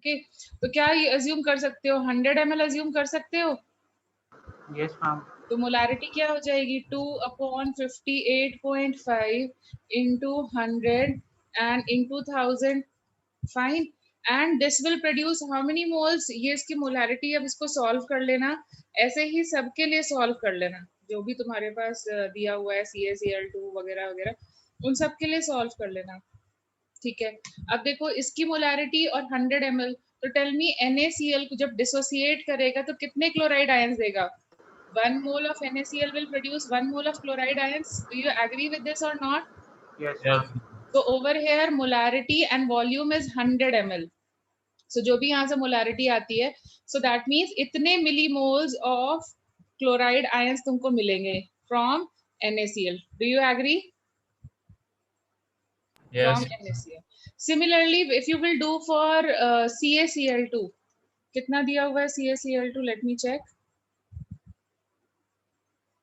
Okay, तो क्या ये अज्यूम कर सकते हो 100 ml अज्यूम कर सकते हो? Yes ma'am. तो मोलारिटी क्या हो जाएगी 2/58.5 into 100 and into 1000. Fine, and this will produce how many moles? ये इसकी मोलारिटी, अब इसको सॉल्व कर लेना, ऐसे ही सबके लिए सॉल्व कर लेना जो भी तुम्हारे पास दिया हुआ है CaCl2 वगैरह वगैरह, उन सब के लिए सॉल्व कर लेना। ठीक है, अब देखो इसकी मोलारिटी और 100 ml, तो टेल मी NaCl को जब डिसोसिएट करेगा तो कितने क्लोराइड आयंस देगा? 1 mole of NaCl will produce 1 mole of chloride ions. Do you agree with this or not? Yes Yes. Ma'am. So over here molarity and volume is 100 ml. So जो भी यहाँ से molarity आती है, so that means इतने millimoles of chloride ions तुमको मिलेंगे from NaCl. Do you agree? Yes. From NaCl. Similarly, if you will do for CaCl2, कितना दिया हुआ है CaCl2? Let me check.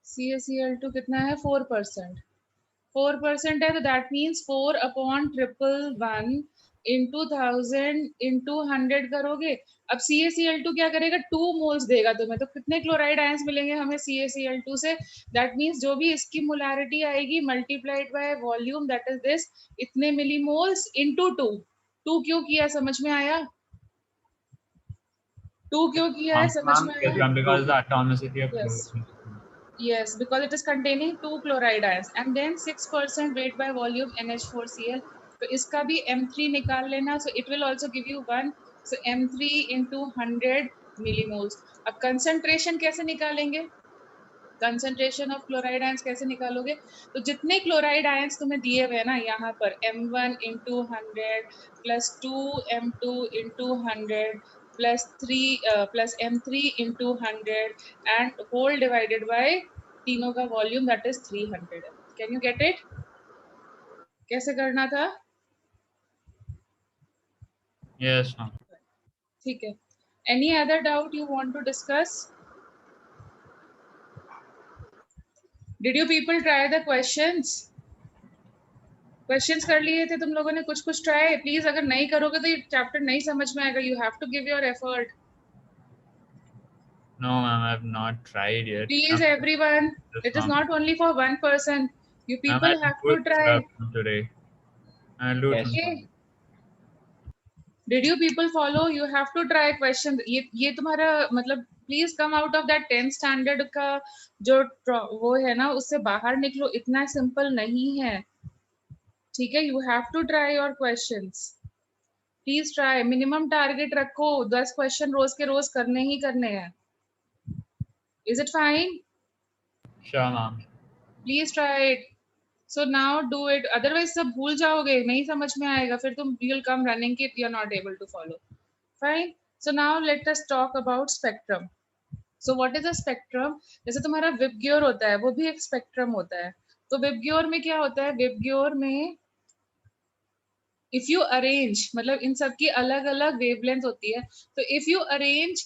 CaCl2 कितना है? 4%. 4% है, तो दैट मीन्स 4/111 into 1000 into 100 करोगे। अब CaCl2 क्या करेगा? 2 मोल्स देगा तुम्हें, तो कितने क्लोराइड आयंस मिलेंगे हमें CaCl2 से? दैट मीन्स जो भी इसकी मोलारिटी आएगी multiplied by volume, that is this, इतने मिलीमोल्स इनटू 2। 2 क्यों किया, समझ में आया? 2 क्यों किया है, समझ में Yes, आया? ma'am, because the atomicity of Yes. fluid. Yes, because it is containing 2 chloride ions and then 6% weight by volume NH4Cl. तो इसका भी M3 निकाल लेना, so it will also give you 1, so M3 into 100 millimoles. अब concentration कैसे निकालेंगे? Concentration of chloride ions कैसे निकालोगे? तो जितने क्लोराइड आयंस तुम्हें दिए हुए हैं ना यहाँ पर, M1 into 100 plus 2M2 into 100 plus 3 plus M3 into 100 and whole divided by तीनों का volume, that is 300. Can you get it? कैसे करना था? Yes, ma'am. ठीक है, any other doubt you want to discuss? Did you people try the questions? Questions कर लिए थे तुम लोगों ने? कुछ कुछ ट्राई? प्लीज, अगर नहीं करोगे तो ये चैप्टर नहीं समझ में आएगा. You have to give your effort. No, ma'am, I have not tried yet. Please everyone, Yes, it is ma'am. Not only for one person. You Ma'am, people I'll have do to it try. from today. I'll do it Yes. from okay, today. Did you people follow? You have to try question. ये तुम्हारा मतलब, please come out of that 10th standard का जो वो है ना, उससे बाहर निकलो. इतना सिंपल नहीं है. ठीक है, you have to try your questions. Please try. Minimum target रखो, 10 क्वेश्चन रोज के रोज करने ही करने हैं. Is it fine? Sure, ma'am. Please try it. So now do it, otherwise सब भूल जाओगे, नहीं समझ में आएगा, फिर तुम विल कम रनिंग कि you are not able to follow. Fine. So now let us talk about spectrum. So what is a spectrum? जैसे तुम्हारा विबग्योर होता है, वो भी एक स्पेक्ट्रम होता है. तो विबग्योर में क्या होता है? विबग्योर में इफ यू अरेंज, मतलब इन सब की अलग अलग वेवलेंथ होती है. तो if you arrange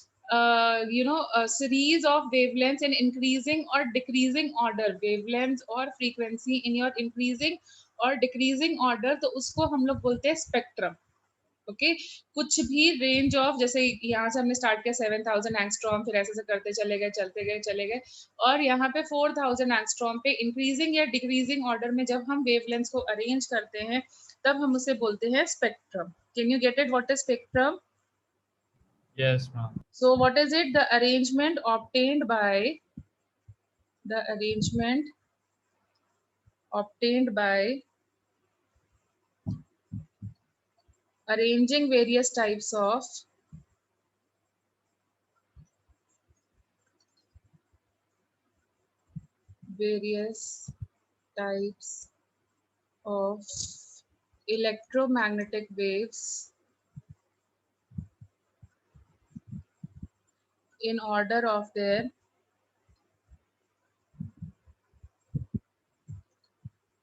series of wavelengths in increasing or decreasing order, wavelengths or frequency in your increasing or decreasing order, तो उसको हम लोग बोलते हैं स्पेक्ट्रम. ओके, कुछ भी रेंज ऑफ, जैसे यहाँ से हमने स्टार्ट किया 7000 एंगस्ट्रॉम, फिर ऐसे करते चले गए, चलते गए, चले गए, और यहाँ पे 4000 एंगस्ट्रॉम पे इंक्रीजिंग या डिक्रीजिंग ऑर्डर में जब हम वेवलेंथ्स को अरेंज करते हैं, तब हम उसे बोलते हैं spectrum. Can you get it? What is spectrum? Yes, ma'am. So what is it? The arrangement obtained by arranging various types of electromagnetic waves in order of their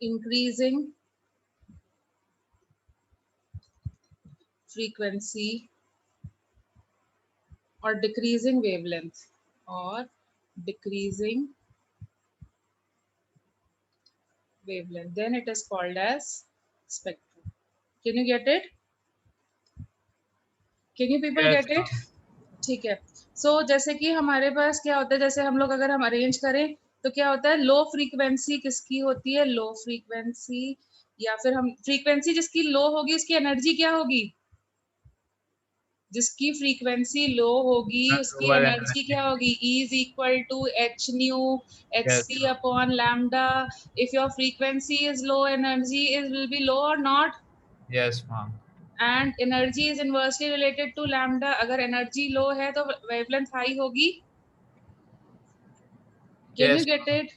increasing frequency or decreasing wavelength, or decreasing wavelength, then it is called as spectrum. Can you get it? Can you people Yes, get it? ma'am. ठीक है. सो जैसे कि हमारे पास क्या होता है, जैसे हम लोग अगर हम अरेंज करें तो क्या होता है, लो फ्रीक्वेंसी किसकी होती है, लो फ्रीक्वेंसी, या फिर हम फ्रीक्वेंसी जिसकी लो होगी उसकी एनर्जी क्या होगी, जिसकी फ्रीक्वेंसी लो होगी उसकी Lower एनर्जी energy. क्या होगी, E is equal to h nu Yes, hc ma'am. upon lambda. If your frequency is low, energy is will be low or not, Yes, ma'am. and energy is inversely related to lambda. अगर energy low है तो wavelength high होगी. Can you Yes, get ma'am. it?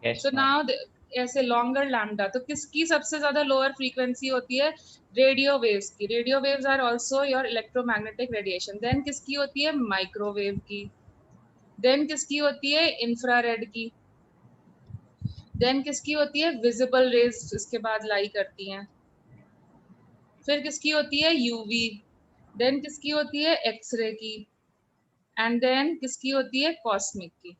Yes, So ma'am. now ऐसे longer lambda, तो किसकी सबसे ज्यादा lower frequency होती है, रेडियो वेव्स की. Radio waves are also your electromagnetic radiation. Then किसकी होती है, माइक्रोवेव की. Then किसकी होती है, इंफ्रारेड की. Then किसकी होती है, विजिबल रेज इसके बाद लाई करती हैं. फिर किसकी होती है, यूवी. Then किसकी होती है, एक्सरे की. एंड देन किसकी होती है, कॉस्मिक की.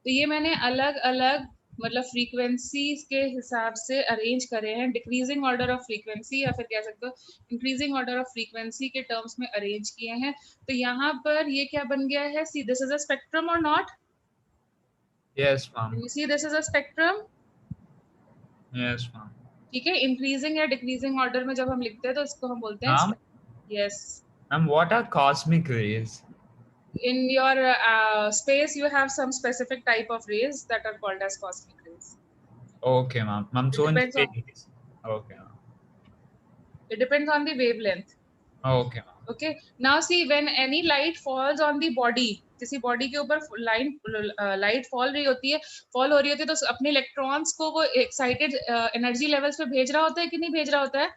तो ये मैंने अलग अलग मतलब फ्रीक्वेंसी के हिसाब से अरेंज करे हैं, डिक्रीजिंग ऑर्डर ऑफ फ्रीक्वेंसी या फिर कह सकते हो इंक्रीजिंग ऑर्डर ऑफ फ्रीक्वेंसी के टर्म्स में अरेंज किए हैं. तो यहाँ पर ये क्या बन गया है, see this is a spectrum और not, Yes, ma'am. You see this is a spectrum. Yes, ma'am. ठीक है, इंक्रीजिंग या डिक्रीजिंग ऑर्डर में जब हम लिखते हैं तो इसको हम बोलते हैं Ma'am, yes. ma'am, what are cosmic rays? In your space you have some specific type of rays that are called as cosmic rays. Okay, ma'am. Ma'am, It so in depends on space. Okay, ma'am. it depends on the wavelength. Okay, ma'am. Okay, now see when any light falls on the body, किसी body के ऊपर light fall रही होती है, fall हो रही होती है, तो अपने इलेक्ट्रॉन्स को वो एक्साइटेड एनर्जी लेवल्स पे भेज रहा होता है कि नहीं भेज रहा होता है.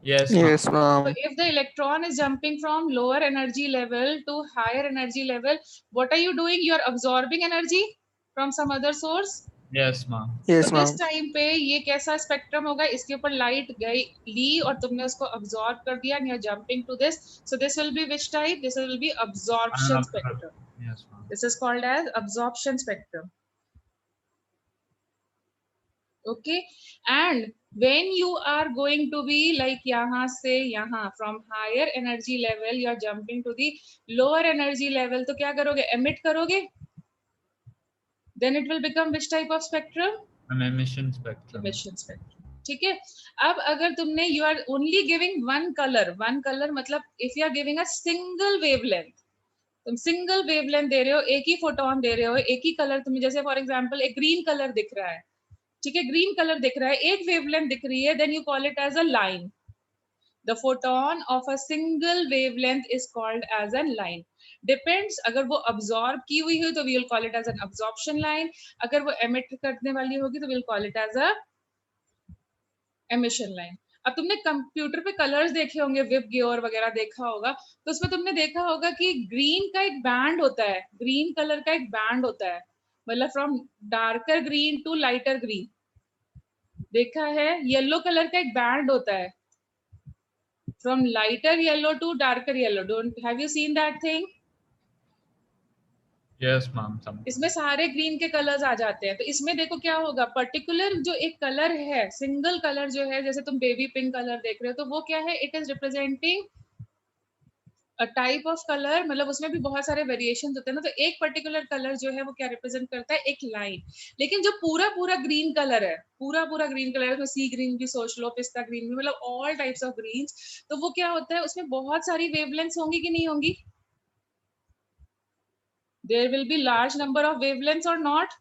Yes, ma'am. Yes, So ma'am. if the electron is jumping from lower energy level to higher energy level, what are you doing, you are absorbing energy from some other source. Yes, ma'am. Yes, तो इस ma'am. Time पे ये कैसा spectrum होगा, इसके ऊपर light गई ली और तुमने उसको अब्सॉर्ब कर दिया, and you are jumping to this. So this will be which type, this will be absorption spectrum. Yes, ma'am. This is called as absorption spectrum. Okay, and when you are going to be like यहाँ से यहाँ, from higher energy level you are jumping to the lower energy level, तो क्या करोगे, emit करोगे, then it will become which type of spectrum, An emission spectrum. emission spectrum. ठीक है. अब अगर तुमने you are only giving one color मतलब if you are giving a single wavelength, तुम सिंगल वेवलेंथ दे रहे हो, एक ही फोटोन दे रहे हो, एक ही कलर, तुम्हें जैसे फॉर एग्जांपल एक ग्रीन कलर दिख रहा है, ठीक है, ग्रीन कलर दिख रहा है, एक वेवलेंथ दिख रही है, then you call it as a line. The photon of a single wavelength is called as a line. Depends, अगर वो अब्सॉर्ब की हुई है तो we will call it as an absorption line, अगर वो एमिट करने वाली होगी तो we will call it as a emission line. अब तुमने कंप्यूटर पे कलर्स देखे होंगे, विब गियोर वगैरह देखा होगा, तो उसमें तुमने देखा होगा कि ग्रीन का एक बैंड होता है, ग्रीन कलर का एक बैंड होता है, मतलब from darker green to lighter green. देखा है, येलो कलर का एक बैंड होता है, from lighter yellow to darker yellow. Don't have you seen that thing? Yes, ma'am. Some. इसमें सारे ग्रीन के कलर्स आ जाते हैं. तो इसमें देखो क्या होगा, पर्टिकुलर जो एक कलर है, सिंगल कलर जो है, जैसे तुम बेबी पिंक कलर देख रहे हो, तो वो क्या है, it is representing a type of colour, मतलब उसमें भी बहुत सारे वेरिएशंस होते हैं ना. तो एक पर्टिकुलर कलर जो है वो क्या रिप्रेजेंट करता है, एक लाइन. लेकिन जो पूरा पूरा ग्रीन कलर है, पूरा पूरा ग्रीन कलर है, तो सी ग्रीन भी सोच लो, पिस्ता ग्रीन भी, मतलब ऑल टाइप्स ऑफ ग्रीन्स, तो वो क्या होता है, उसमें बहुत सारी वेवलेंथ्स होंगी कि नहीं होंगी, there will be large number of wavelengths or not.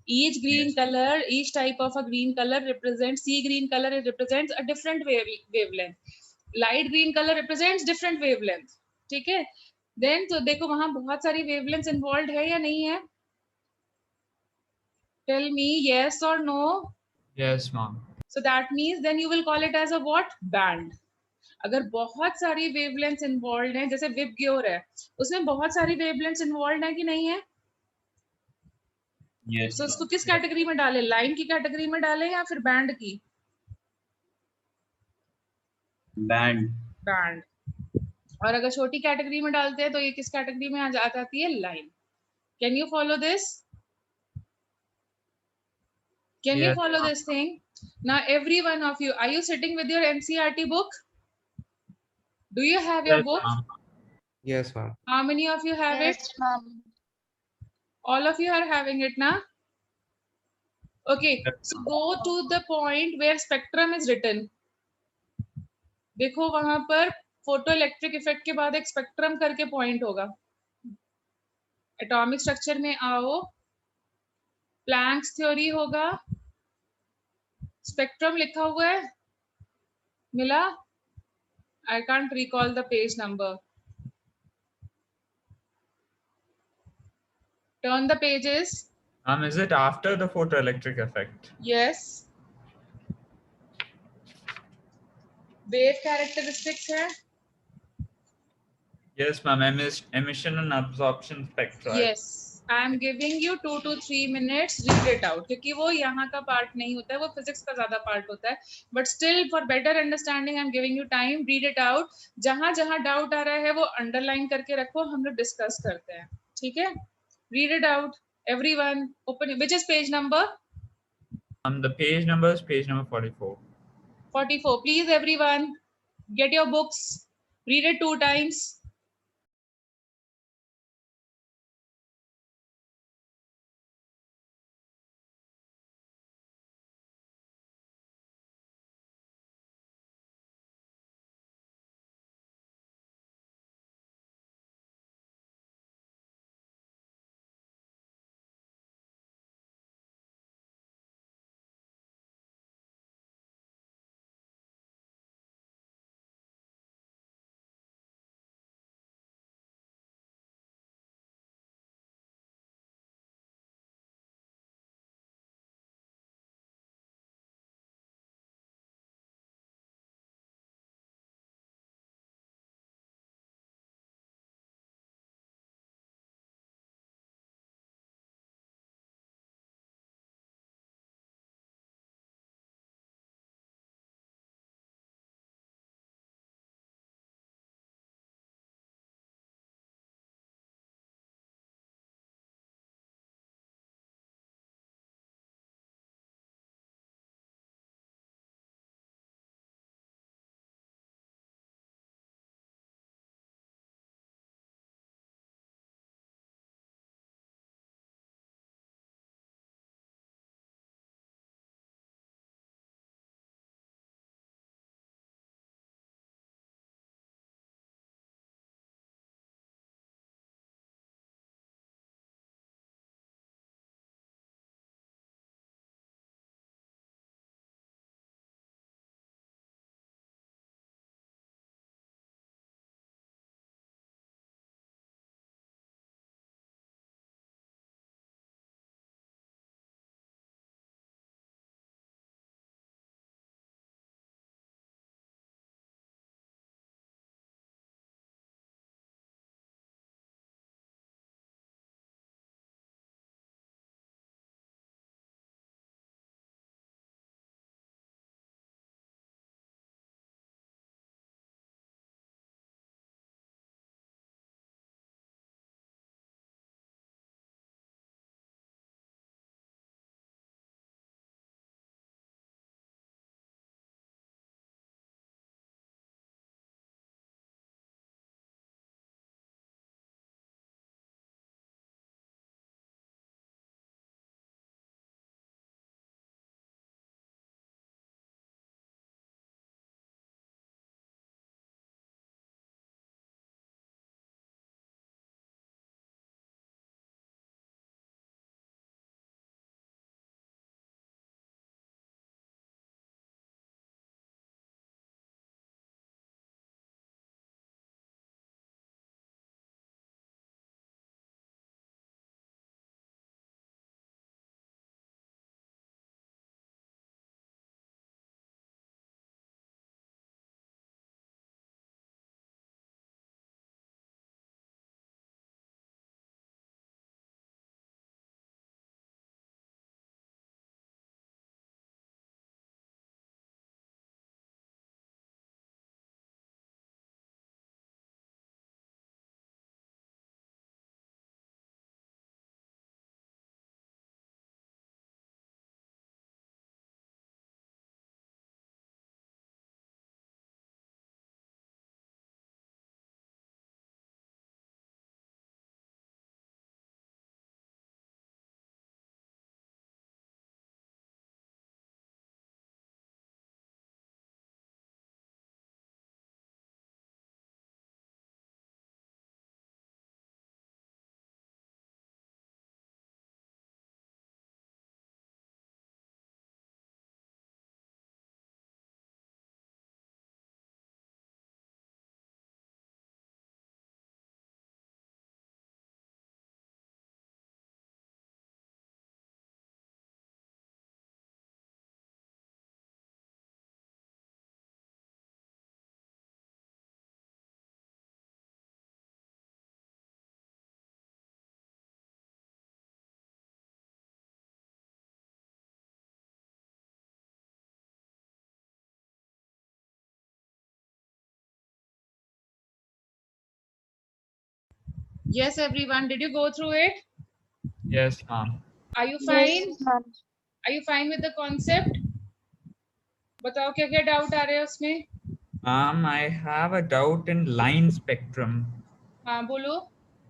Each green Yes. color, each type of a green color represents, sea green color, it represents a different wavelength. Light green color represents different wavelength. ठीक है. Then तो देखो वहां बहुत सारी wavelengths involved है या नहीं है, tell me yes or no. Yes, ma'am. So that means then you will call it as a what, band. अगर बहुत सारी वेवलेंथ्स इन्वॉल्व हैं, जैसे विब गियोर है, उसमें बहुत सारी वेवलेंथ्स इन्वॉल्व है कि नहीं है, Yes, तो उसको ma'am. किस कैटेगरी में डाले, लाइन की कैटेगरी में डाले या फिर बैंड की, Band. बैंड. और अगर छोटी कैटेगरी में डालते हैं तो ये किस कैटेगरी में आ जाती है, line. Can you follow this, can you Yes, follow ma'am. This thing. Now every one of you, are you sitting with your NCERT book, Do you have your Yes, book? ma'am. Yes, ma'am. How many of you have it? Yes, ma'am. All of you are having it now? Okay, Yes, so ma'am. go to the point where spectrum is written. देखो वहां पर photo electric effect के बाद एक spectrum करके point होगा. Atomic structure में आओ, प्लैंक्स थ्योरी होगा, स्पेक्ट्रम लिखा हुआ है, मिला? I can't recall the page number. Turn the pages. Is it after the photoelectric effect? Yes. Wave characteristics है. Yes, ma'am. Emission and absorption spectra. Yes. I am giving you 2 to 3 minutes. Read it out. क्योंकि वो यहाँ का part नहीं होता है, वो physics का ज्यादा पार्ट होता है. But still, for better understanding, I am giving you time. Read it out. जहाँ जहाँ डाउट आ रहा है वो अंडरलाइन करके रखो. हम लोग डिस्कस करते हैं. ठीक है? Read it out. Everyone, open. Which is page number? The page number is page number 44. 44. Please, everyone, get your books. Read it 2 times. Yes, everyone. Did you go through it? Yes, ma'am. Are you fine? Yes, ma'am. Are you fine with the concept? बताओ क्या क्या doubt आ रहे हैं उसमें? Ma'am, I have a doubt in line spectrum. हाँ बोलो.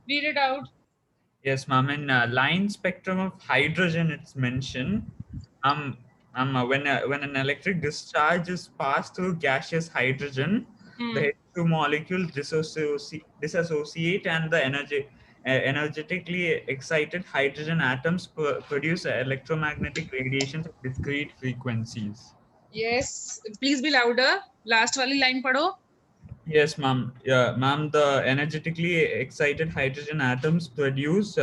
Read it out. Yes, ma'am. In line spectrum of hydrogen, it's mentioned. When an electric discharge is passed through gaseous hydrogen, the H2 molecule dissociate and the energetically excited hydrogen atoms produce electromagnetic radiations at discrete frequencies. Yes. Please be louder. Last वाली line पढ़ो. Yes, ma'am. Yeah, ma'am. The energetically excited hydrogen atoms produce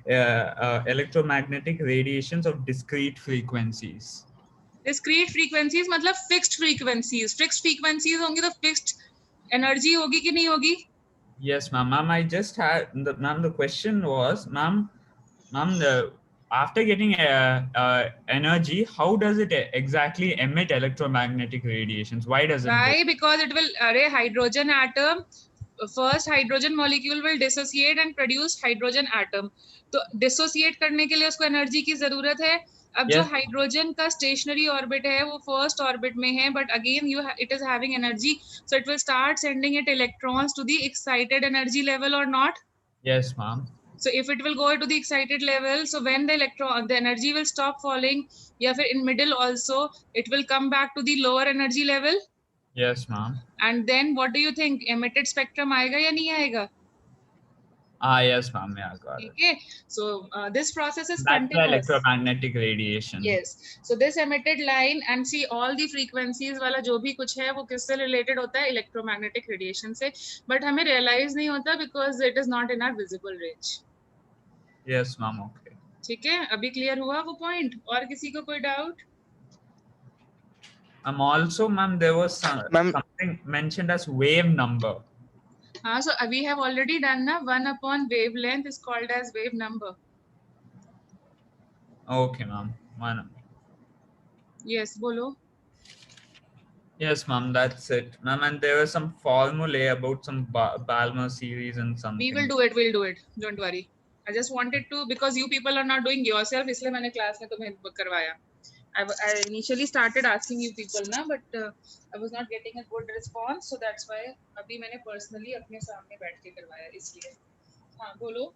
electromagnetic radiations of discrete frequencies. Discrete frequencies मतलब fixed frequencies. Fixed frequencies होंगी तो fixed energy होगी कि नहीं होगी? Yes, ma'am. Ma'am, I just had the question was, ma'am, after getting energy, how does it exactly emit electromagnetic radiations? Why does it do? Why? Because it will hydrogen atom. First hydrogen molecule will dissociate and produce hydrogen atom. तो dissociate करने के लिए उसको energy की जरूरत है. अब जो Yes. हाइड्रोजन का स्टेशनरी ऑर्बिट है वो फर्स्ट ऑर्बिट में है, but again it is having energy, so it will start sending it electrons to the excited energy level or not. Yes, ma'am. So if it will go to the excited level, so when the energy will stop falling, या फिर in middle also it will come back to the lower energy level. Yes, ma'am. And then what do you think, emitted spectrum आएगा या नहीं आएगा? Yes, ma'am. Yeah, got it. Okay, so this process is That's the continuous. electromagnetic radiation. Yes, so this emitted line and see all the frequencies वाला जो भी कुछ है वो किससे related होता है, electromagnetic radiation से, but हमें realize नहीं होता because it is not in our visible range. Yes, ma'am. Okay. ठीक है, अभी clear हुआ वो point? और किसी को कोई doubt? Also, ma'am, there was something mentioned as wave number. हाँ, so we have already done ना, 1 upon wavelength is called as wave number. Okay, ma'am. Yes, बोलो. Yes, ma'am, that's it. Ma'am, and there was some formulae about some Balmer series and something. We will do it. Don't worry. I just wanted to, because you people are not doing yourself, इसलिए मैंने class में तुम्हें करवाया. I initially started asking you people ना, but I was not getting a good response, so that's why अभी मैंने personally अपने सामने बैठ के करवाया इसलिए. हाँ, बोलो.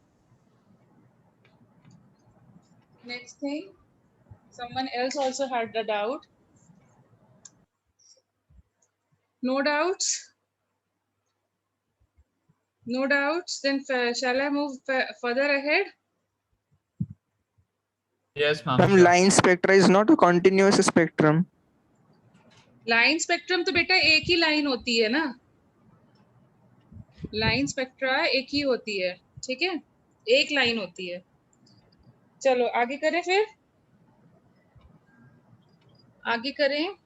Next thing, someone else also had the doubt. No doubts? No doubts? Then shall I move further ahead? Yes, ma'am. Ma'am, line spectra is not a continuous spectrum. Line spectrum तो बेटा एक ही line होती है ना. Line spectra एक ही होती है, ठीक है? एक line होती है. चलो आगे करें फिर. आगे करें.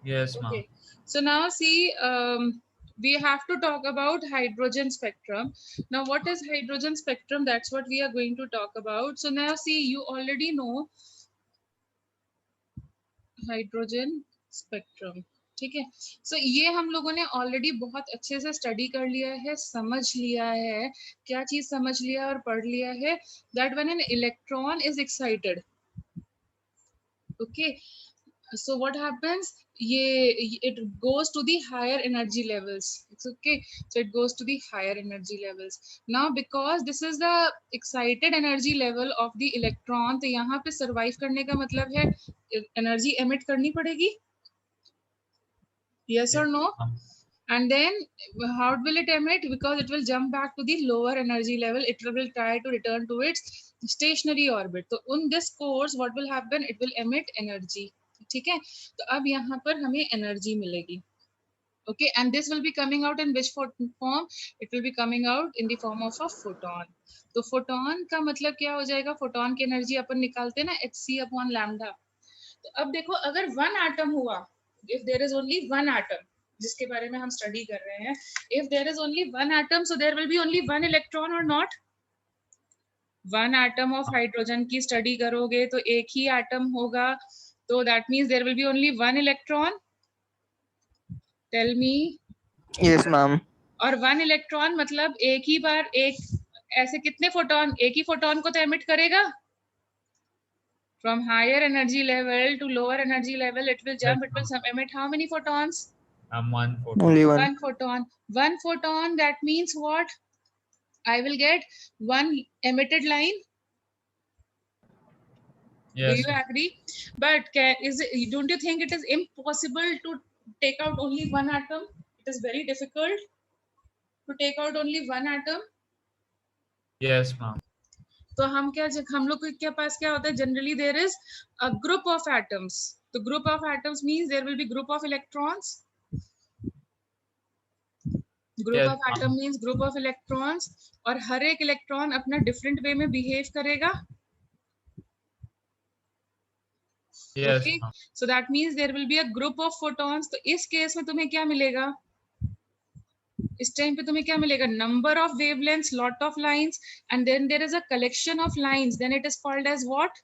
Yes, ma'am. Okay. So now see, we have to talk about hydrogen spectrum. Now, what is hydrogen spectrum? That's what we are going to talk about. So now see, you already know hydrogen spectrum. ठीक है, so ये हम लोगों ने already बहुत अच्छे से study कर लिया है, समझ लिया है. क्या चीज समझ लिया और पढ़ लिया है? That when an electron is excited, okay, so what happens, it goes to the higher energy levels. It's okay, so it goes to the higher energy levels. Now because this is the excited energy level of the electron, तो यहाँ पे survive करने का मतलब है energy emit करनी पड़ेगी. Yes or no? And then how will it emit? Because it will jump back to the lower energy level. It will try to return to its stationary orbit. So in this course, what will happen? It will emit energy. ठीक है, तो अब यहाँ पर हमें energy मिलेगी. Okay, and this will be coming out in which form? It will be coming out in the form of a photon. तो photon का मतलब क्या हो जाएगा? Photon की एनर्जी अपन निकालते हैं ना, hc upon lambda. तो अब देखो, अगर one atom हुआ, if there is only one atom, जिसके बारे में हम स्टडी कर रहे हैं, if there is only one atom, so there will be only one electron or not? One atom of hydrogen की स्टडी करोगे तो एक ही atom होगा, तो that means there will be only one electron. Tell me. Yes, ma'am. और one electron मतलब एक ही बार एक ऐसे कितने फोटोन, एक ही फोटोन को तो एमिट करेगा. From higher energy level to lower energy level, it will jump. It will emit how many photons? One photon. Only one. One photon. One photon. That means what? I will get one emitted line. Yes. Do you agree? But don't you think it is impossible to take out only one atom? It is very difficult to take out only one atom. Yes, ma'am. तो हम लोग के पास क्या होता है? Generally there is a group of atoms. The group of atoms means there will be group of electrons. Group Yes, of atom means group of electrons. और हर एक electron अपना different way में behave करेगा. Yes, Okay, ma'am. so that means there will be a group of photons. तो इस case में तुम्हें क्या मिलेगा? इस टाइम पे तुम्हें क्या मिलेगा? Number of wavelengths, lot of lines, and then there is a collection of lines. Then it is called as what?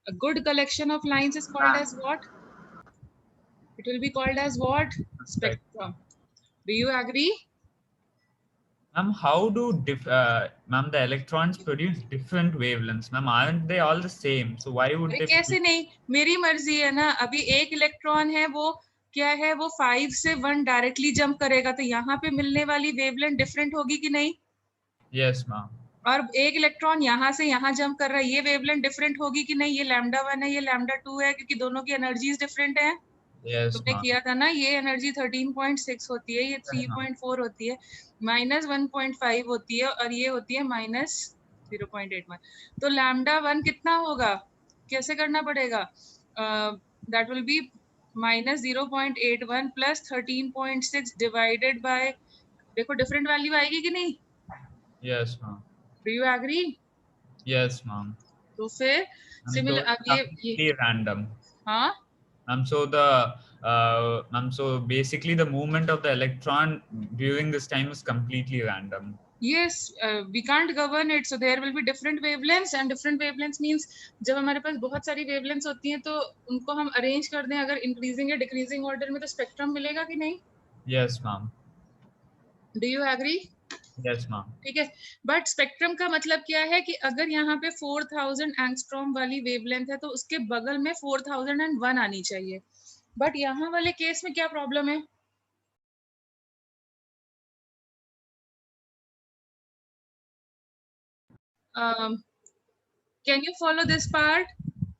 A good collection of lines is called as what? It will be called as what? Spectrum. Do you agree? Ma'am, how do ma'am, the electrons produce different wavelengths? Ma'am, aren't they all the same? So why would अरे they? कैसे नहीं, मेरी मर्जी है ना. अभी एक electron है, वो क्या है, वो 5 से 1 डायरेक्टली जंप करेगा, तो यहाँ पे मिलने वाली वेवलेंथ डिफरेंट होगी कि नहीं? Yes, ma'am. और एक इलेक्ट्रॉन यहाँ से यहाँ जंप कर रहा है, ये वेवलेंथ डिफरेंट होगी कि नहीं? ये λ1 है, ये λ2 है, क्योंकि दोनों की एनर्जीज डिफरेंट है. Yes, तुमने ma'am. किया था ना, ये एनर्जी 13.6 होती है, ये 3.4 होती है, -1.5 होती है, और ये होती है -0.81. तो λ1 कितना होगा? कैसे करना पड़ेगा? That will be -0.81 plus 13.6 divided by, देखो डिफरेंट वैल्यू आएगी कि नहीं? Yes, ma'am. Do you agree? Yes, ma'am. तो फिर Ma'am, सिमिलर, so अब ये completely random. हाँ, Ma'am, so so basically the movement of the electron during this time is completely random. yes, we can't govern it, so there will be different wavelengths, and different wavelengths means जब हमारे पास बहुत सारी wavelengths होती हैं तो उनको हम arrange कर दें अगर increasing या decreasing order में, तो spectrum मिलेगा कि नहीं? Yes, ma'am. Do you agree? Yes, ma'am. ठीक है. बट स्पेक्ट्रम का मतलब क्या है कि अगर यहाँ पे 4000 एंगस्ट्रॉम वाली वेवलेंथ है तो उसके बगल में 4001 आनी चाहिए. बट यहाँ वाले केस में क्या प्रॉब्लम है? Can you follow this part?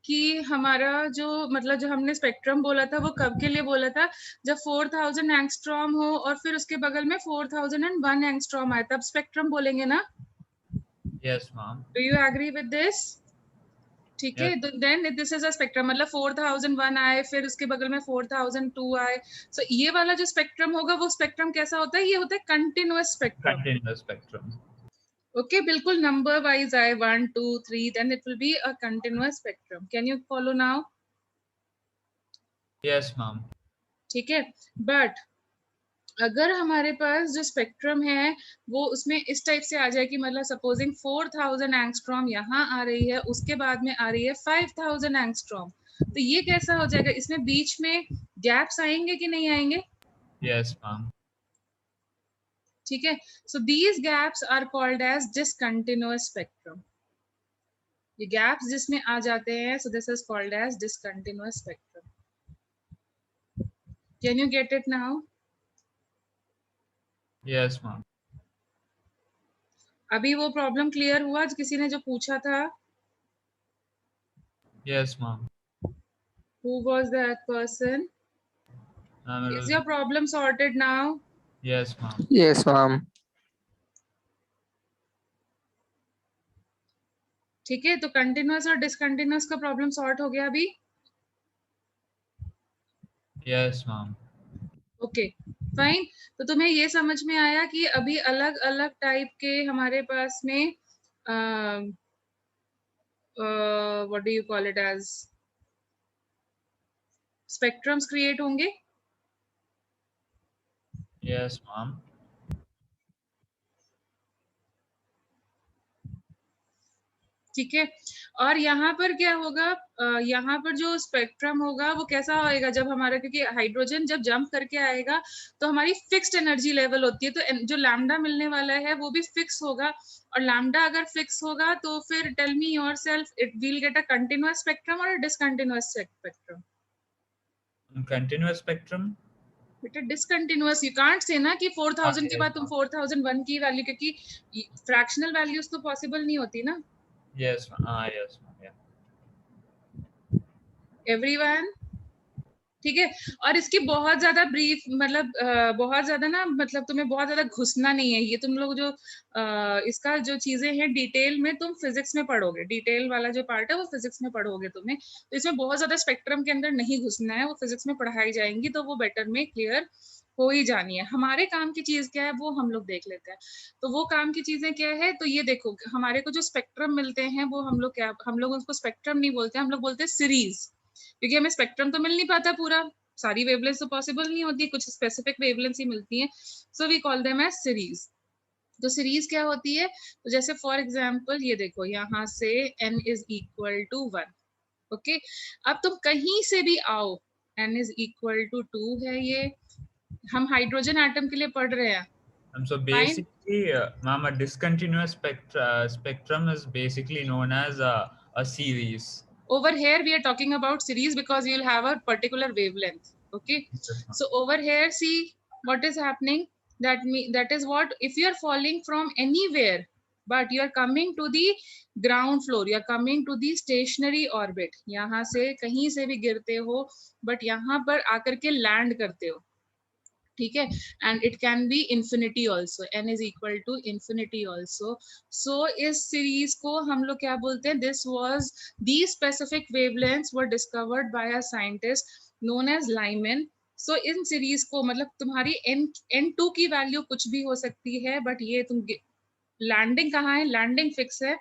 कि हमारा जो मतलब जो हमने स्पेक्ट्रम बोला था वो कब के लिए बोला था? जब 4000 एंगस्ट्रॉम हो और फिर उसके बगल में 4001 एंगस्ट्रॉम आए, तब स्पेक्ट्रम बोलेंगे ना? Yes, ma'am. Do you agree with this? ठीक है. Then this is a spectrum, मतलब 4001 आए, फिर उसके बगल में 4002 आए. सो ये वाला जो स्पेक्ट्रम होगा वो स्पेक्ट्रम कैसा होता है? ये होता है continuous spectrum. Continuous spectrum. Okay, बिल्कुल नंबर वाइज आए 1 2 3, then it will be a continuous spectrum. Can you follow now? Yes, ma'am. ठीक है. बट अगर हमारे पास जो स्पेक्ट्रम है वो उसमें इस टाइप से आ जाए कि मतलब सपोजिंग 4000 एंगस्ट्रॉम यहाँ आ रही है, उसके बाद में आ रही है 5000 एंगस्ट्रॉम, तो ये कैसा हो जाएगा? इसमें बीच में गैप्स आएंगे कि नहीं आएंगे? Yes, ma'am. ठीक है. So these gaps are called as discontinuous spectrum. ये गैप्स जिसमें आ जाते हैं, so this is called as discontinuous spectrum. Can you get it now? Yes, ma'am. अभी वो प्रॉब्लम क्लियर हुआ किसी ने जो पूछा था? Yes, ma'am. Who was that person? Ma'am, it Is was- your problem sorted now? Yes, ma'am. Yes, ma'am. ठीक है. तो कंटिन्यूअस और डिसकंटिन्यूअस का प्रॉब्लम सॉर्ट हो गया अभी? Yes, ma'am. Okay, fine. तो तुम्हें ये समझ में आया कि अभी अलग अलग टाइप के हमारे पास में what do you call it as spectrums create होंगे. Yes, ma'am. ठीक है। और यहाँ पर क्या होगा, यहाँ पर जो स्पेक्ट्रम होगा वो कैसा होएगा, जब हमारा, क्योंकि हाइड्रोजन जब जंप करके आएगा तो हमारी फिक्स्ड एनर्जी लेवल होती है, तो जो लैम्डा मिलने वाला है वो भी फिक्स होगा, और लैम्डा अगर फिक्स होगा तो फिर tell me yourself, it will get a continuous spectrum or discontinuous spectrum? Continuous spectrum. बेटा डिसकंटीन्यूअस, यू कांट से ना कि 4000 के Yes, बाद तुम 4001 की वैल्यू, क्योंकि फ्रैक्शनल वैल्यूज तो पॉसिबल नहीं होती ना। yes, yes, yeah. एवरीवन ठीक है। और इसकी बहुत ज्यादा ब्रीफ, मतलब बहुत ज्यादा ना, मतलब तुम्हें बहुत ज्यादा घुसना नहीं है, ये तुम लोग जो इसका जो चीजें हैं डिटेल में तुम फिजिक्स में पढ़ोगे, डिटेल वाला जो पार्ट है वो फिजिक्स में पढ़ोगे तुम्हें, तो इसमें बहुत ज्यादा स्पेक्ट्रम के अंदर नहीं घुसना है, वो फिजिक्स में पढ़ाई जाएंगी तो वो बेटर में क्लियर हो ही जानी है। हमारे काम की चीज क्या है वो हम लोग देख लेते हैं। तो वो काम की चीजें क्या है, तो ये देखो हमारे को जो स्पेक्ट्रम मिलते हैं वो हम लोग क्या, हम लोग उसको स्पेक्ट्रम नहीं बोलते, हम लोग बोलते हैं सीरीज, क्योंकि हमें स्पेक्ट्रम तो मिल नहीं पाता पूरा, सारी वेवलेंथ तो पॉसिबल नहीं होती, कुछ स्पेसिफिक वेवलेंथ ही मिलती हैं, so we call them as series. तो सीरीज क्या होती है, तो जैसे फॉर एग्जांपल ये देखो यहाँ से n is equal to 1, okay. अब तुम कहीं से भी आओ, n इज इक्वल टू 2 है, ये हम हाइड्रोजन एटम के लिए पढ़ रहे हैं, And so fine. basically, ma'am, a discontinuous spectrum is basically known as a series. Over here we are talking about series because you will have a particular wavelength, okay. Yes, ma'am. So over here see what is happening, that is what, if you are falling from anywhere but you are coming to the ground floor, you are coming to the stationary orbit, यहाँ से कहीं से भी गिरते हो but यहाँ पर आकर के लैंड करते हो, ठीक है। And it can be infinity also, n is equal to infinity also. So इस सीरीज को हम लोग क्या बोलते हैं, this was the specific wavelengths were discovered by a scientist known as Lyman. So इन सीरीज को, मतलब तुम्हारी n2 की वैल्यू कुछ भी हो सकती है, बट ये तुम लैंडिंग कहाँ है, लैंडिंग फिक्स है,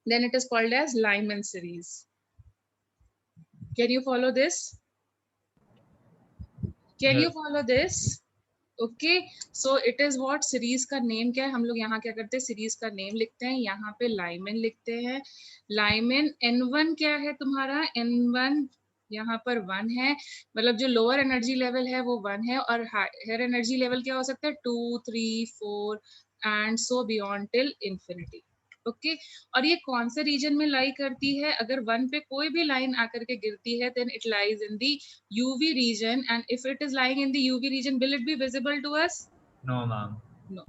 then it is called as Lyman series. Can you follow this? Can you Yes. Follow this? Okay. So it is what, series का नेम क्या है, हम लोग यहाँ क्या करते हैं, सीरीज का नेम लिखते हैं, यहाँ पे लाइमन लिखते हैं। लाइमन n1 क्या है तुम्हारा, n1 यहाँ पर 1 है, मतलब जो लोअर एनर्जी लेवल है वो 1 है, और हायर एनर्जी लेवल क्या हो सकता है, 2 3 4 and so beyond till infinity, okay. और ये कौन से रीजन में लाई करती है, अगर 1 पे कोई भी लाइन आकर के गिरती है then it lies in the UV region, and if it is lying in the UV region, will it be visible to us? No, ma'am. No.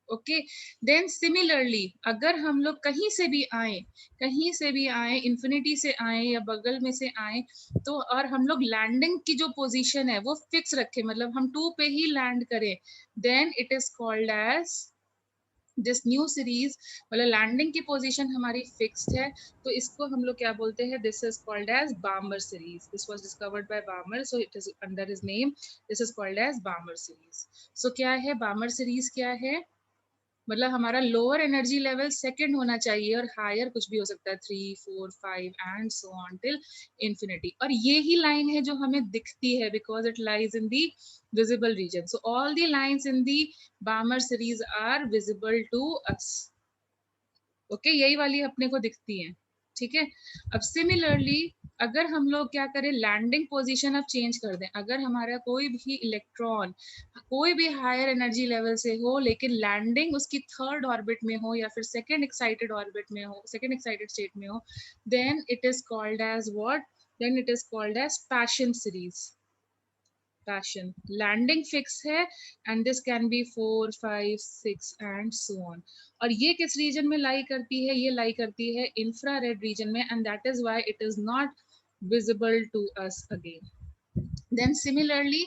Okay. Then similarly, अगर हम लोग कहीं से भी आए, कहीं से भी आए, इंफिनिटी से आए या बगल में से आए, तो और हम लोग लैंडिंग की जो पोजीशन है वो फिक्स रखें, मतलब हम 2 पे ही लैंड करें, then it is called as this new series, मतलब लैंडिंग की पोजीशन हमारी फिक्स्ड है, तो इसको हम लोग क्या बोलते हैं, this is called as Balmer series. This was discovered by Balmer, so it is under his name, this is called as Balmer series. सो क्या है बार्मर सीरीज, क्या है, मतलब हमारा लोअर एनर्जी लेवल सेकंड होना चाहिए और हायर कुछ भी हो सकता है, 3 4 5 and so on till infinity. और ये ही लाइन है जो हमें दिखती है because it lies in the visible region. So all the lines in the Balmer series are visible to us. Okay, यही वाली अपने को दिखती है, ठीक है। अब सिमिलरली अगर हम लोग क्या करें, लैंडिंग पोजीशन अब चेंज कर दें, अगर हमारा कोई भी इलेक्ट्रॉन कोई भी हायर एनर्जी लेवल से हो लेकिन लैंडिंग उसकी थर्ड ऑर्बिट में हो या फिर सेकंड एक्साइटेड ऑर्बिट में हो, सेकंड एक्साइटेड स्टेट में हो, then it is called as what, then it is called as Paschen series. Paschen, landing fix है and this can be 4 5 6 and so on. और ये किस रीजन में लाई करती है, ये लाई करती है इंफ्रारेड रीजन में, and that is why it is not visible to us again. Then similarly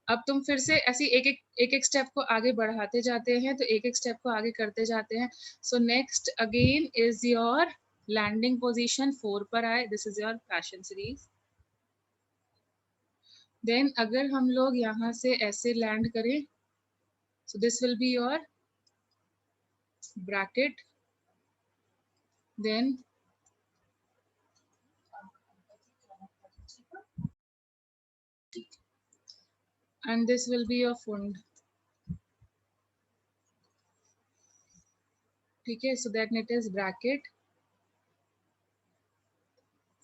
अब तुम फिर से ऐसी एक स्टेप को आगे बढ़ाते जाते हैं, तो एक स्टेप को आगे करते जाते हैं। So next again is your landing position 4 पर आए, this is your Paschen series. देन अगर हम लोग यहाँ से ऐसे लैंड करें, so this will be your bracket, then and this will be your fund, ठीक है। so then it is bracket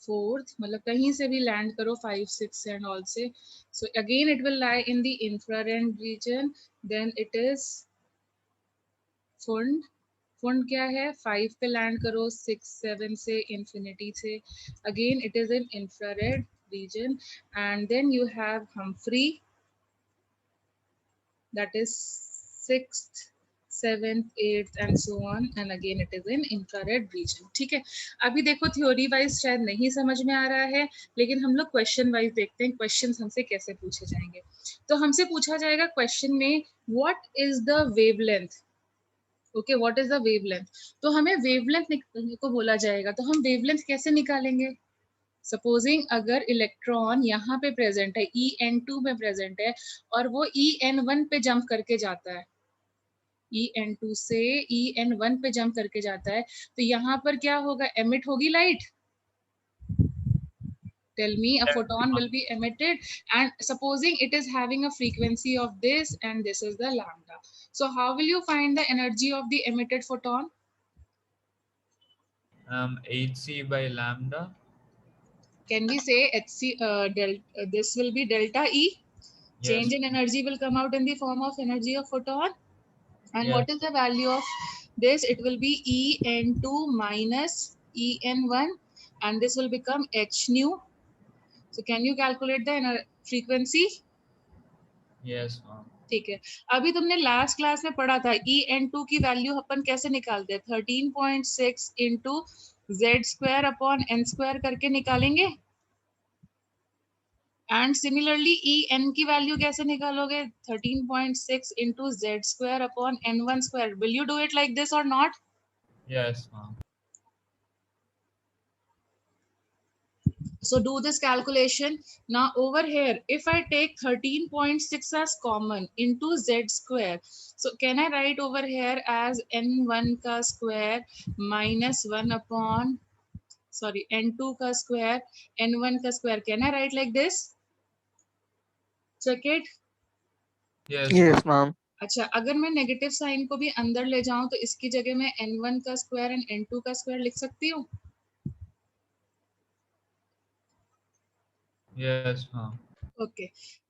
4th, मतलब कहीं से भी लैंड करो 5, 6 and also. So again it will lie in the infrared region. Then it is Pfund. Pfund क्या है? 5 पे लैंड करो, 6, 7 से इंफिनिटी से. Again it is in infrared region. And then you have Humphrey, that is 6th, 7th, 8th and so on, and again it is in infrared region. ठीक है, अभी देखो थ्योरी वाइज शायद नहीं समझ में आ रहा है, लेकिन हम लोग क्वेश्चन वाइज देखते हैं क्वेश्चंस हमसे कैसे पूछे जाएंगे. तो हमसे पूछा जाएगा क्वेश्चन में what is the wavelength. Okay, what is the wavelength. तो हमें वेवलेंथ निकालने को बोला जाएगा. तो हम वेवलेंथ कैसे निकालेंगे? सपोजिंग अगर इलेक्ट्रॉन यहाँ पे प्रेजेंट है, En2 में प्रेजेंट है, और वो En1 पे जंप करके जाता है, En2 से En1 पे जंप करके जाता है, तो यहाँ पर क्या होगा? एमिट होगी light. Tell me, a photon will be emitted, and supposing it is having a frequency of this, and this is the lambda. So how will you find the energy of the emitted photon? Hc by lambda. Can we say Hc, this will be delta E? Change Yes. in energy will come out in the form of energy of photon. And Yes. what is the value of this? It will be En2 minus En1, and this will become h nu. So can you calculate the frequency? Yes, ma'am. ठीक है, अभी तुमने last class में पढ़ा था En2 की value अपन कैसे निकालते हैं? 13.6 into Z square upon n square करके निकालेंगे. एंड सिमिलरली En की वैल्यू कैसे निकालोगे? 13.6 into Z square upon n1 square. Will you do it like this और not? Yes, ma'am. So do this calculation. Now over here, if I take 13.6 as common into z square, so can I write over here as n1 ka square minus 1 upon, sorry, n2 ka square, n1 ka square. Can I write like this? Check it. Yes. Yes, ma'am. अच्छा, अगर मैं negative sign को भी अंदर ले जाऊं तो इसकी जगह मैं n1 का स्क्वायर एंड n2 का स्क्वायर लिख सकती हूँ. Yes, ma'am. Okay,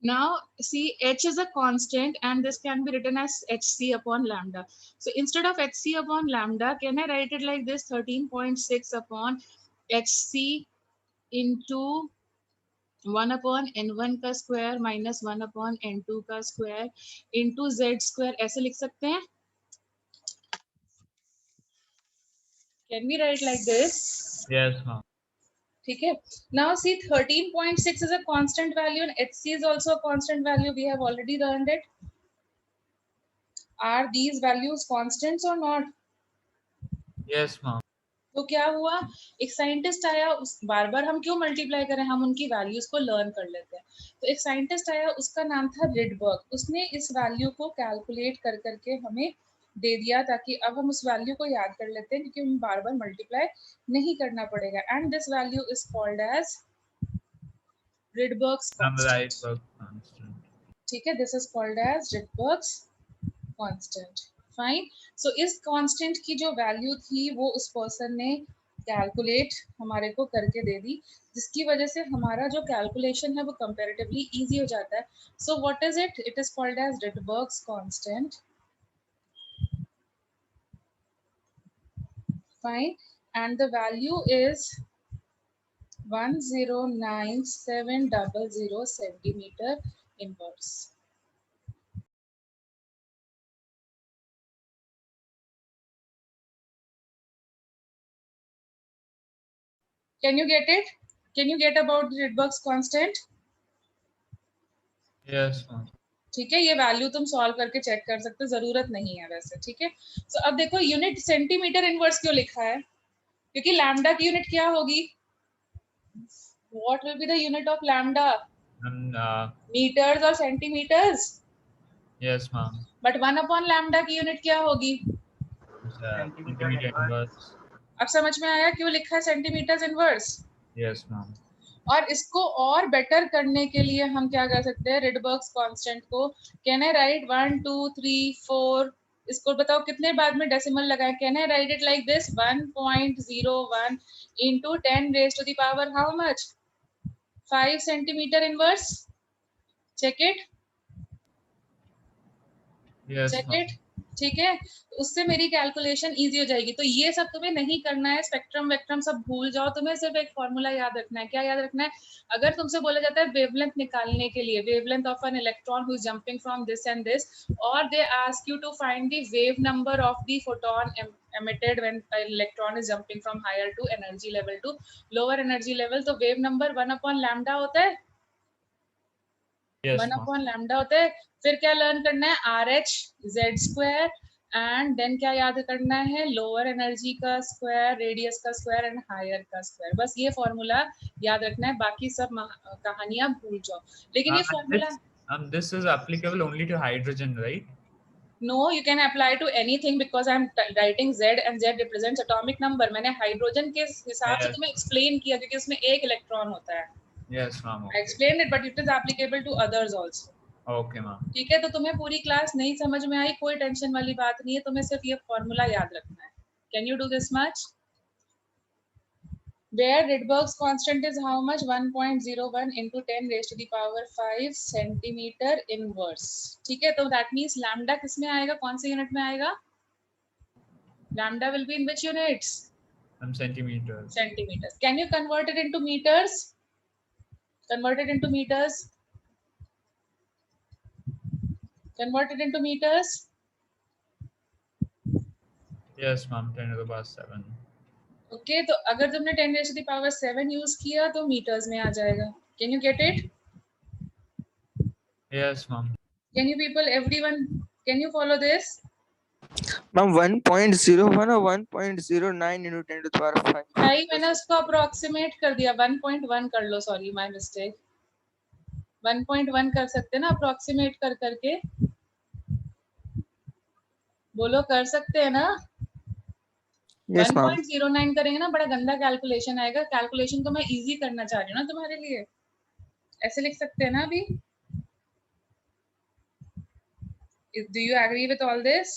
now see, h is a constant and this can be written as hc upon lambda. So instead of hc upon lambda, can I write it like this? 13.6 upon hc into 1 upon n1 का square minus 1 upon n2 का square into z square. ऐसे लिख सकते हैं. Can we write like this? Yes, ma'am. ठीक है. Now see, 13.6 is a constant value and hc is also a constant value. We have already learned it. Are these values constants or not? Yes, ma'am. तो क्या हुआ? एक scientist आया, उस बार बार हम क्यों मल्टीप्लाई करें, हम उनकी वैल्यूज को लर्न कर लेते हैं. तो एक साइंटिस्ट आया, उसका नाम था रिडबर्ग. उसने इस वैल्यू को कैलकुलेट कर करके हमें दे दिया, ताकि अब हम उस वैल्यू को याद कर लेते हैं, क्योंकि हमें बार बार मल्टीप्लाई नहीं करना पड़ेगा. And this value is called as Rydberg's constant. Rydberg constant. ठीक है, this is called as Rydberg's constant. Fine. So इस constant की जो value थी वो उस person ने calculate हमारे को करके दे दी, जिसकी वजह से हमारा जो calculation है वो comparatively easy हो जाता है. So what is it? It is called as Rydberg's constant. Fine. And the value is 109700 centimeter inverse. Can you get it? Can you get about the Rydberg's constant? Yes, ma'am. ठीक है, ये value तुम solve करके check कर सकते हो, जरूरत नहीं है वैसे. ठीक है, सो अब देखो यूनिट सेंटीमीटर इनवर्स क्यों लिखा है? क्योंकि लैम्डा की यूनिट क्या होगी? What will be the unit of lambda? Metres और centimetres. Yes, ma'am. But 1 upon lambda की यूनिट क्या होगी? Centimeter inverse. अब समझ में आया क्यों लिखा है सेंटीमीटर इनवर्स? Yes, ma'am. और इसको और बेटर करने के लिए हम क्या कर सकते हैं? रिडबर्ग्स कांस्टेंट को कैन आई राइट 1 2 3 4 इसको बताओ कितने बाद में डेसिमल लगाए, can I right it like this 1.01 into 10 raised to the power how much 5 centimeter inverse. check it Yes, check ma'am. it ठीक है, उससे मेरी कैलकुलेशन इजी हो जाएगी। तो ये सब तुम्हें नहीं करना है, स्पेक्ट्रम वेक्ट्रम सब भूल जाओ, तुम्हें सिर्फ एक फॉर्मूला याद रखना है। क्या याद रखना है? अगर तुमसे बोला जाता है वेवलेंथ निकालने के लिए, wavelength of an electron who is jumping from this end this, और they ask you to find the wave number of the photon emitted when an electron is jumping from higher to energy level to lower energy level, तो wave number 1/लैम्डा होता है, Yes, 1/लैम्डा होता है। फिर क्या learn करना है? RH Z square, and then क्या याद करना है? लोअर एनर्जी का स्क्वायर, रेडियस का स्क्वायर एंड हायर का स्क्वायर। बस ये फॉर्मूला याद रखना है, बाकी सब कहानियां भूल जाओ। लेकिन ये formula this is applicable only to hydrogen, right? No, you can apply to anything because I'm writing Z and Z represents atomic number. मैंने हाइड्रोजन के हिसाब से Yes. तुम्हें एक्सप्लेन किया क्योंकि उसमें एक इलेक्ट्रॉन होता है। Yes, ma'am. I explained it, but it is applicable to others also. Okay, ma'am. ठीक है, तो तुम्हें पूरी क्लास नहीं समझ में आई, कोई टेंशन वाली बात नहीं है, तुम्हें सिर्फ ये फॉर्मूला याद रखना है। Can you do this much? Where Rydberg's constant is how much? 1.01 into 10 raised to the power 5 centimeter inverse. ठीक है, तो that means lambda किस में आएगा, कौन से यूनिट में आएगा? Lambda will be in which units? Centimeters. Centimeters. Can you convert it into meters? Convert it into meters. Convert it into meters. Yes, ma'am. 10 to the power 7. Okay, तो अगर तुमने 10 raised to the power 7 use किया तो metres में आ जाएगा। Can you get it? Yes, ma'am. Can you people, everyone, can you follow this? Ma'am, 1.01 or 1.09 into 10 to the power 5. भाई मैंने उसको अप्रोक्सीमेट कर दिया, 1.1 कर लो, सॉरी माय मिस्टेक। 1.1 कर सकते हैं ना अप्रोक्सीमेट कर करके? बोलो, कर सकते हैं ना? Yes, ma'am. 1.09 करेंगे ना, बड़ा गंदा कैलकुलेशन आएगा। कैलकुलेशन तो मैं इजी करना चाह रही हूँ ना तुम्हारे लिए, ऐसे लिख सकते हैं ना अभी? Do you agree with all this?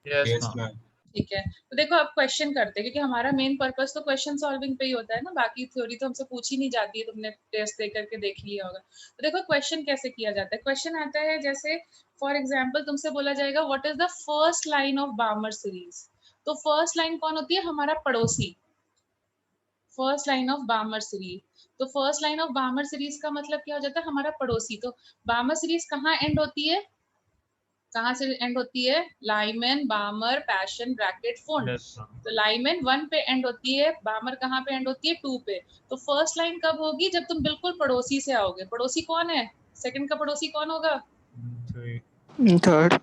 Yes, Yes, ma'am. ma'am. ठीक है, तो देखो अब क्वेश्चन करते हैं, क्योंकि हमारा मेन पर्पस तो क्वेश्चन सॉल्विंग पे ही होता है ना, बाकी थ्योरी तो हमसे पूछी नहीं जाती है, तुमने टेस्ट दे करके देख लिया होगा। तो देखो क्वेश्चन कैसे किया जाता है। क्वेश्चन आता है जैसे फॉर एग्जांपल तुमसे बोला जाएगा what is the first line of Balmer series. तो फर्स्ट लाइन कौन होती है? हमारा पड़ोसी। First line of Balmer series, तो first line of Balmer series का मतलब क्या हो जाता है? हमारा पड़ोसी। तो बार्मर सीरीज कहाँ एंड होती है? कहाँ से एंड होती है? Lyman, Barmer, passion, bracket, phone. Yes, ma'am. तो लाइमन 1 पे एंड होती है, बार्मर कहाँ पे एंड होती है? 2 पे। तो फर्स्ट लाइन कब होगी? जब तुम बिल्कुल पड़ोसी से आओगे। पड़ोसी कौन है? सेकंड का पड़ोसी कौन होगा? 3. Third.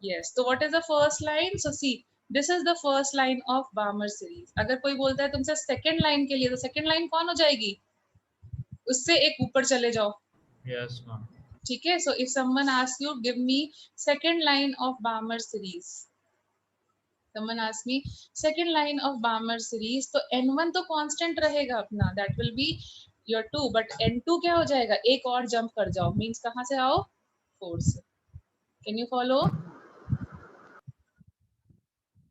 यस, तो what is the first line? So see, this is the first line of Balmer series. अगर कोई बोलता है तुमसे सेकंड लाइन के लिए, तो सेकंड लाइन कौन हो जाएगी? उससे एक ऊपर चले जाओ। Yes, ma'am. ठीक है, so if someone ask you give me second line of Balmer series, someone asked me second line of Balmer series, तो n1 तो कांस्टेंट रहेगा अपना, that will be your 2, but n2 क्या हो जाएगा? एक और जंप कर जाओ, मींस कहाँ से आओ? 4 से। Can you follow?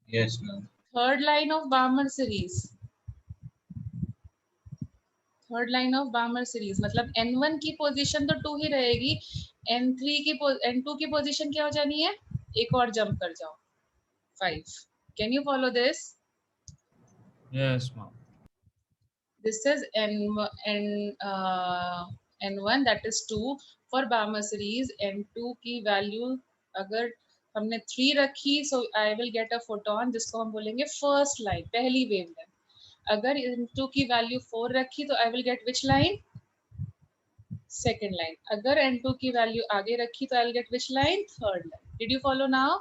Yes, ma'am. Third line of Balmer series, third line of Balmer series मतलब n1 की पोजीशन तो 2 ही रहेगी, n3 की n2 की पोजीशन क्या हो जानी है? एक और जंप कर जाओ, 5। Can you follow this? Yes, ma'am. This is n1 that is 2 for Balmer series। n2 की वैल्यू अगर हमने 3 रखी, so I will get a photon जिसको हम बोलेंगे फर्स्ट लाइन, पहली वेवलेंथ। अगर n2 की वैल्यू 4 रखी तो I will get which line? Second line. अगर n2 की वैल्यू आगे रखी तो I will get which line? Third line. Did you follow now?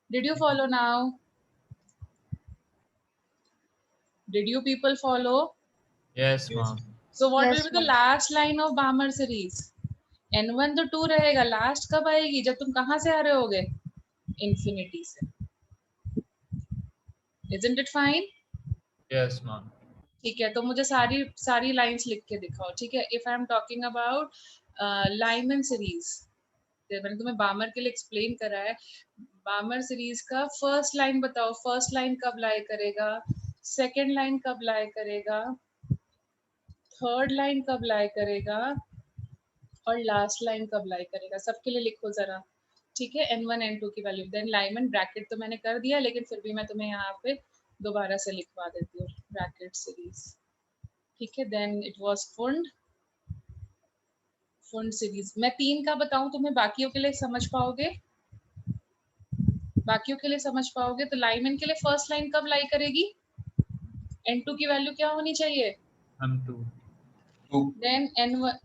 Did you follow now? Did you people follow? Yes, Yes, ma'am. So what Yes, will be the ma'am. last line of Balmer series? n1 तो 2 रहेगा, last कब आएगी? जब तुम कहाँ से आ रहे होगे? इंफिनिटी से। Isn't it fine? Yes, ma'am. ठीक है, तो मुझे सारी लाइंस लिख के दिखाओ। ठीक है, if I am talking about Lyman series, मैंने तुम्हें बामर के लिए एक्सप्लेन करा है। बामर सीरीज का फर्स्ट लाइन बताओ, फर्स्ट लाइन कब लाई करेगा, सेकंड लाइन कब लाई करेगा, थर्ड लाइन कब लाई करेगा और लास्ट लाइन कब लाई करेगा, सबके लिए लिखो जरा। ठीक है, n1 n2 की वैल्यू, देन लाइमन ब्रैकेट तो मैंने कर दिया, लेकिन फिर भी मैं तुम्हें यहाँ पे दोबारा से लिखवा देती हूँ ब्रैकेट सीरीज। ठीक है, देन इट वाज फुंड, फुंड सीरीज। मैं 3 का बताऊं तुम्हें, बाकियों के लिए समझ पाओगे, बाकियों के लिए समझ पाओगे। तो लाइमन के लिए फर्स्ट लाइन कब लाई करेगी, n2 की वैल्यू क्या होनी चाहिए, M2. 2, then n1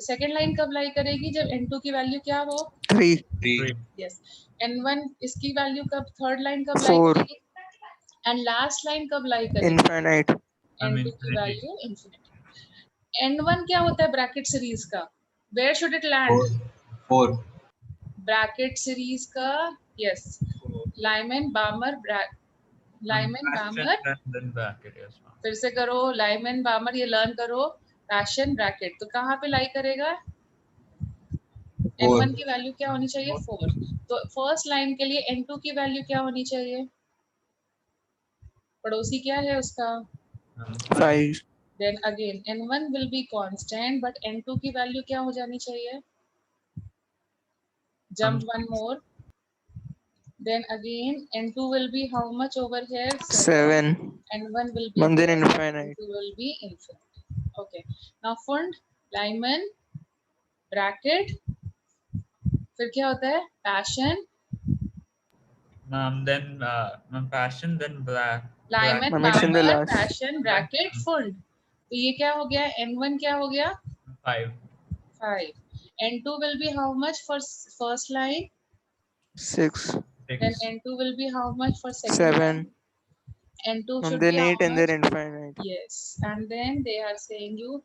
second line कब लाई करेगी, जब n2 की वैल्यू क्या हो, 3, 3, यस। n1 इसकी वैल्यू कब, थर्ड लाइन कब लाई 4, करेगी, एंड लास्ट लाइन कब लाई करेगी, infinite, n2 की वैल्यू इंफिनिटी। n1 क्या होता है ब्रैकेट सीरीज का, where should it land, 4, bracket series का, yes, Lyman Balmer, Lyman Balmer, Then bracket, yes, ma'am. फिर से करो, लाइमन बामर, ये लर्न करो, पैशन ब्रैकेट। तो कहाँ पे लाई करेगा, n1 की वैल्यू क्या होनी चाहिए, 4। तो फर्स्ट लाइन के लिए n2 की वैल्यू क्या होनी चाहिए, पड़ोसी क्या है उसका, 5, then again n1 will be constant, but n2 की वैल्यू क्या हो जानी चाहिए, jump one more, then again n2 will be how much over here, 7, 7, n1 will be ma'am, then there, infinite, n2 will be infinite. Okay, now fund, Lyman bracket, फिर क्या होता है, passion, Then passion, then Lyman Ma'am, it's in the Bamber, last. passion bracket fund। तो ये क्या हो गया, n1 क्या हो गया, 5. 5, n2 will be how much for first line, 6, then 6. n2 will be how much for second line, 7, n2 ma'am, should then be how 8, and much, then infinite. yes, and then they are saying you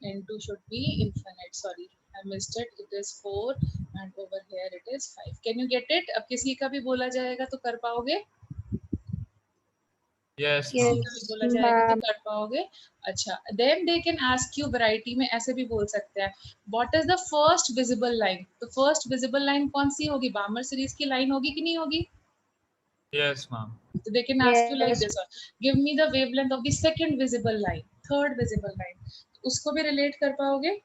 n2 should be infinite, sorry I missed it, it is 4 and over here it is 5। can you get it, अब किसी का भी बोला जाएगा तो कर पाओगे, Yes, किसी ma'am. का भी बोला जाएगा तो कर पाओगे। अच्छा, then they can ask you variety में ऐसे भी बोल सकते हैं, what is the first visible line, तो first visible line कौन सी होगी, बामर सीरीज की लाइन होगी कि नहीं होगी, Yes, ma'am. so they can ask you like this one, give me the wavelength of the second visible line, third visible line, उसको भी relate कर पाओगे,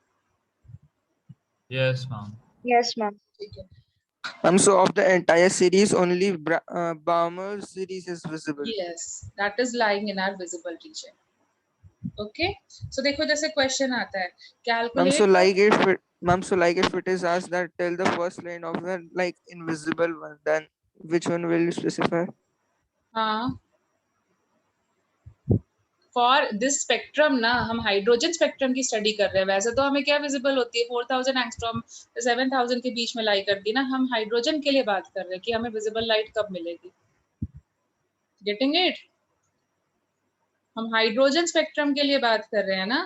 Yes, ma'am. Yes, ma'am. ठीक है, Ma'am, so of the entire series, only Balmer series is visible. yes that is lying in our visible region। okay, so देखो जैसे question आता है, Ma'am, so calculate like if it, ma'am, so like if it is asked that tell the first line of the like invisible one, then which one will you specify? हाँ, for this spectrum ना, हम hydrogen spectrum की study कर रहे हैं, वैसे तो हमें क्या विजिबल होती है 4000 एंगस्ट्रॉम 7000 के बीच में लाई करती ना, हम हाइड्रोजन के लिए बात कर रहे हैं कि हमें विजिबल लाइट कब मिलेगी, गेटिंग इट, हम हाइड्रोजन स्पेक्ट्रम के लिए बात कर रहे हैं ना।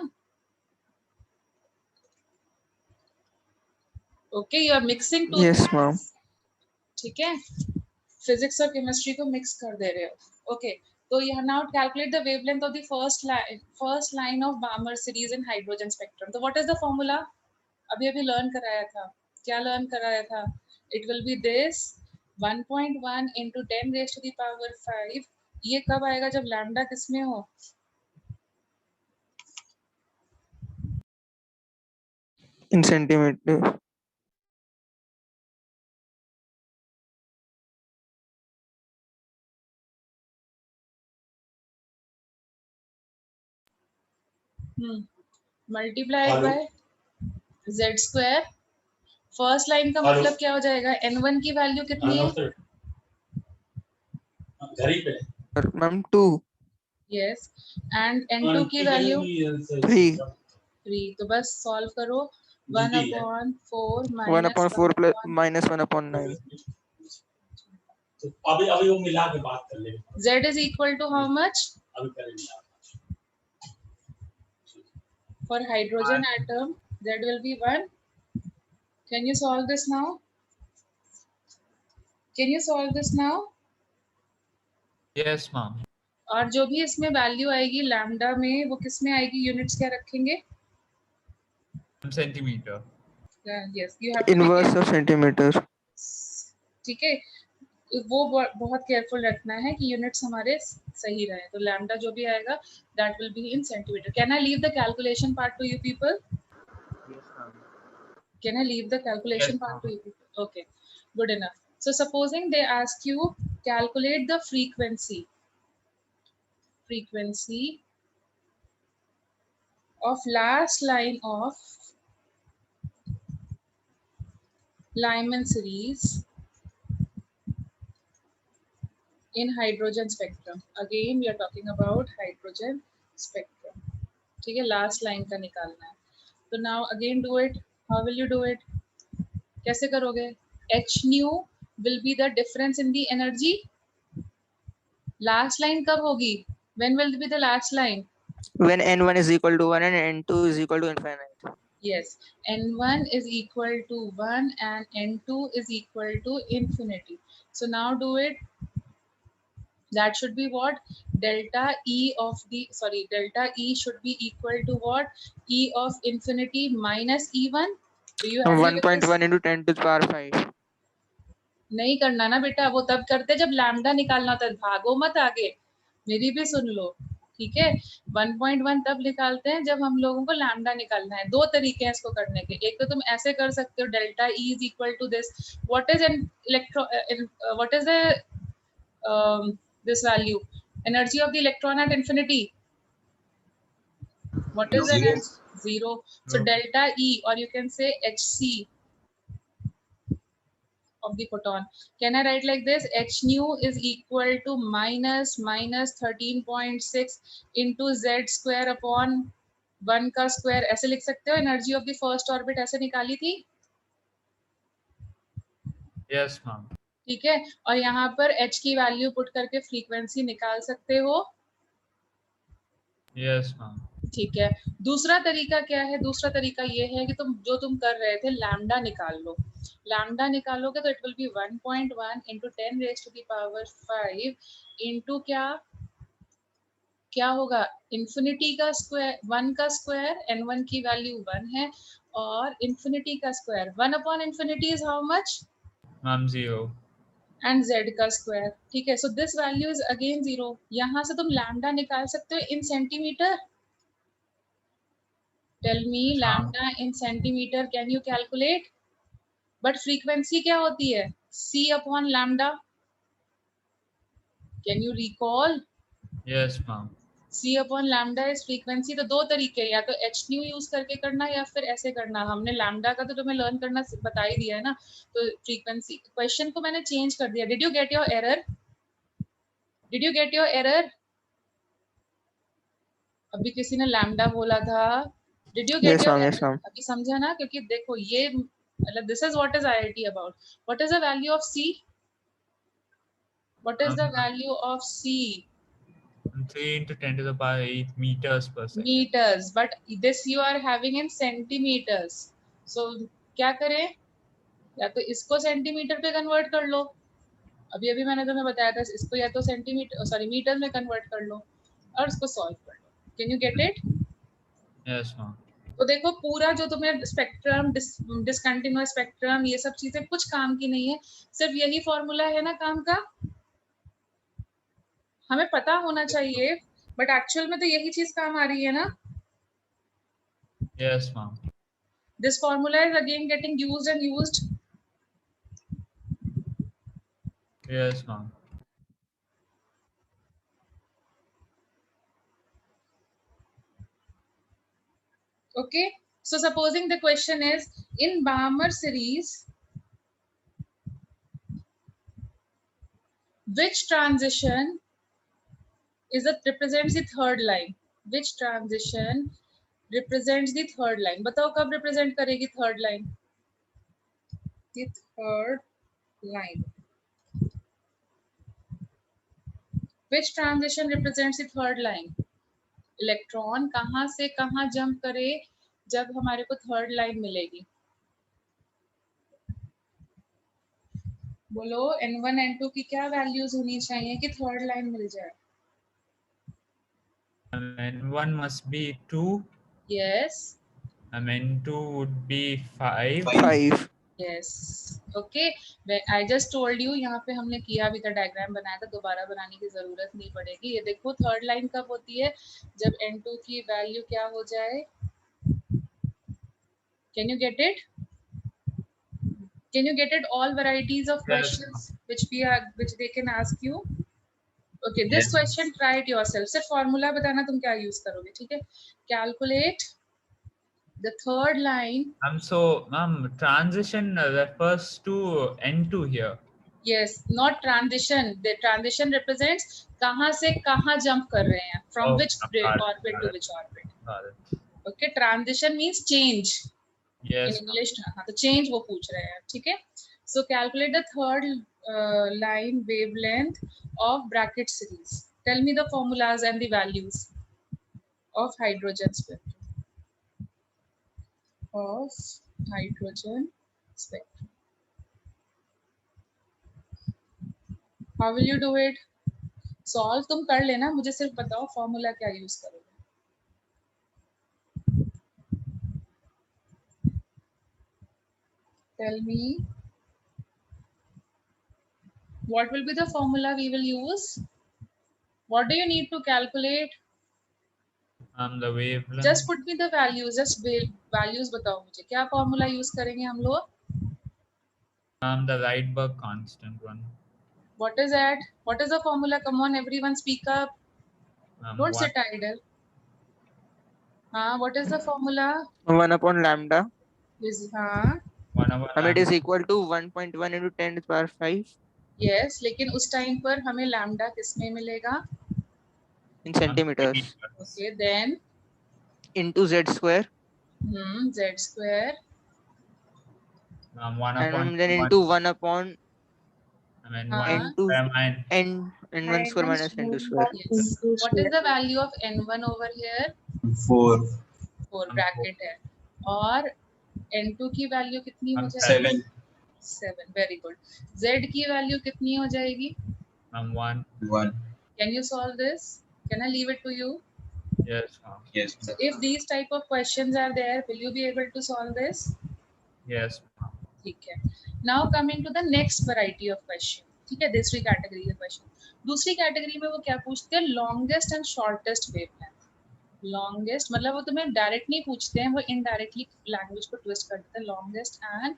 Okay, you are mixing two, Yes, ma'am. ठीक है, फिजिक्स और केमिस्ट्री को मिक्स कर दे रहे हो। ओके, तो यह now calculate the wavelength of the first line of बामर series in hydrogen spectrum. तो व्हाट इज द फॉर्मूला, अभी अभी लर्न कराया था, क्या लर्न कराया था, it will B this 1.1 into 10 raised to the power 5। ये कब आएगा, जब लैम्डा किसमें हो, In centimeter. Multiplied by z square. First line का मतलब क्या हो जाएगा, n1 की वैल्यू कितनी है, Ma'am, 2, यस, एंड n2 की वैल्यू 3, 3। तो बस सॉल्व करो, 1/4 1 minus upon 4 plus minus 1 upon 9. अभी अभी वो मिला के बात कर ले। z is equal to how much, अभी करेंगे for hydrogen atom z will be 1। can you solve this now, can you solve this now, Yes, ma'am. और जो भी इसमें वैल्यू आएगी लैम्डा में, वो किस में आएगी, यूनिट्स क्या रखेंगे, Centimeter. yes, you have to be Inverse of centimeter. ठीक है, वो बहुत केयरफुल रखना है कि यूनिट्स हमारे सही रहे। तो लैम्डा जो भी आएगा that will be in centimetre. Can I leave the calculation part two you people? Yes, ma'am. Can I leave the calculation Yes, part to ma'am. you? Okay, good enough. So supposing they ask you calculate the frequency of last line of Lyman series in hydrogen spectrum. Again, we are talking about hydrogen spectrum. ठीक है, last line का निकालना है। तो now again do it. How will you do it? कैसे करोगे? H nu will be the difference in the energy. Last line कब होगी? When will be the last line? When n1 is equal to 1 and n2 is equal to infinite. Yes, n1 is equal to 1 and n2 is equal to infinity. So now do it. That should be what? Delta E of the, sorry, delta E should be equal to what? E of infinity minus E1. Do you agree with this? 1.1 into 10 to the power 5. नहीं करना ना बेटा, वो तब करते जब lambda निकालना होता है। भागो मत आगे, मेरी भी सुन लो, ठीक है। 1.1 तब निकालते हैं जब हम लोगों को लैम्डा निकालना है। दो तरीके हैं इसको करने के। एक तो तुम ऐसे कर सकते हो, delta E is equal to this, what is an electro, what is the this value, energy of the electron at infinity, what is the Zero. energy? Zero. So delta E, or you can say hc of the photon. Can I write like this? H nu is equal to minus 13.6 into z square upon 1 का square. ऐसे लिख सकते हो। Energy of the first orbit ऐसे निकाली थी, Yes, ma'am. ठीक है। और यहाँ पर h की वैल्यू पुट करके फ्रीक्वेंसी निकाल सकते हो, Yes, ma'am. ठीक है। दूसरा तरीका क्या है? दूसरा तरीका ये है कि तुम कर रहे थे, लैम्डा निकाल लो। लैम्डा निकालोगे तो it will B 1.1 into 10 raised to the power 5 into क्या होगा? इन्फिनिटी का स्क्वायर, 1 का स्क्वायर, n1 की वैल्यू 1 है, और इन्फिनिटी का square 1 upon infinity is how much? Ma'am, 0. And z का स्क्वायर, ठीक है। So this value is again 0। यहाँ से तुम लैम्डा निकाल सकते हो इन centimetre. Tell me lambda in centimeter, can you calculate? But frequency क्या होती है? C upon lambda. Can you recall? Yes, ma'am. C upon lambda is frequency। तो दो तरीके, या तो h nu यूज करके करना या फिर ऐसे करना। हमने लैम्डा का तो तुम्हें लर्न करना बता ही दिया है ना। तो फ्रीक्वेंसी क्वेश्चन को मैंने चेंज कर दिया। Did you get your error? Did you get your error? अभी किसी ने लैम्डा बोला था। Did you gate Yes, your ma'am. Yes, error? ma'am. अभी समझा ना? क्योंकि देखो ये मतलब this is what is IIT about. What is the value of C? What is the value of C? 3 into 10 to the power 8 meters per second. Meters. But this you are having in centimeters. So क्या करें? या तो इसको centimetre पे convert कर लो। अभी अभी मैंने तुम्हें बताया था, इसको या तो सेंटीमीटर, सॉरी, मीटर में कन्वर्ट कर लो और इसको सॉल्व कर लो। Can you get it? Yes, ma'am. तो देखो पूरा जो तुम्हें स्पेक्ट्रम, डिसकंटिन्यूअस स्पेक्ट्रम, ये सब चीजें कुछ काम की नहीं है। सिर्फ यही फॉर्मूला है ना काम का, हमें पता होना चाहिए। बट एक्चुअल में तो यही चीज काम आ रही है ना। Yes, ma'am. This formula is again getting used and used. Yes, ma'am. Okay, so supposing the question is in Balmer series, which transition is a represents the third line? Which transition represents the third line? बताओ कब represent करेगी third line? The third line. Which transition represents the third line? Electron कहाँ से कहाँ jump करे जब हमारे को थर्ड लाइन मिलेगी? बोलो n1 n2 की क्या वैल्यूज होनी चाहिए कि थर्ड लाइन मिल जाए? And n1 must be 2 yes, N2 would be 5. 5. Yes. Okay. I just told you, यहाँ पे हमने किया भी था, डायग्राम बनाया था, दोबारा बनाने की जरूरत नहीं पड़ेगी। ये देखो थर्ड लाइन कब होती है, जब N2 की वैल्यू क्या हो जाए। Can you get it? Can you get it? All varieties of Yes. questions which they can ask you. Okay, this Yes. question try it yourself. सिर्फ फॉर्मूला बताना तुम क्या यूज करोगे, ठीक है? Calculate the third line. So transition refers to N2 here. Yes, not transition. The transition represents कहाँ से कहाँ jump कर रहे हैं, from Oh, which got it, orbit got to it. which orbit. Got it. Okay, transition means change. Yes. In English, हाँ, तो change वो पूछ रहे हैं, ठीक है? So calculate the third line wavelength of bracket series. Tell me the formulas and the values of hydrogen spectrum. Of hydrogen spectrum. How will you do it? Solve तुम कर लेना, मुझे सिर्फ बताओ फॉर्मूला क्या यूज करोगे। Tell me what will be the formula we will use? What do you need to calculate? The wavelength. Just put me the values. Just values बताओ मुझे, क्या फॉर्मूला यूज करेंगे हम लोग? The Rydberg constant one. What is that? What is the formula? Come on, everyone, speak up. Don't one, sit idle. What is the formula? 1 upon lambda. Is 1 over And it is lambda. equal to 1.1 into 10 to the power 5 yes, लेकिन उस time पर हमें lambda किसमें मिलेगा? in centimeters. Okay, then Into z square. z square. 1 upon And then into 1 upon N2 n1 square minus n2 square. Yes. What is the value of n1 over here? 4, 4 bracket है, और n2 की value कितनी हो जाएगी? 7, 7. Very good. Z की value कितनी हो जाएगी? 1. 1. Can you solve this? Can I leave it to you? Yes. Yes. So if these type of questions are there, will you be able to solve this? Yes. ठीक है. Now coming to the next variety of question. ठीक है, दूसरी category का question. दूसरी category में वो क्या पूछते हैं? Longest and shortest wavelength. Longest मतलब वो तुम्हें डायरेक्ट नहीं पूछते हैं, वो इनडायरेक्टली लैंग्वेज को ट्विस्ट कर देते हैं. लॉन्गेस्ट एंड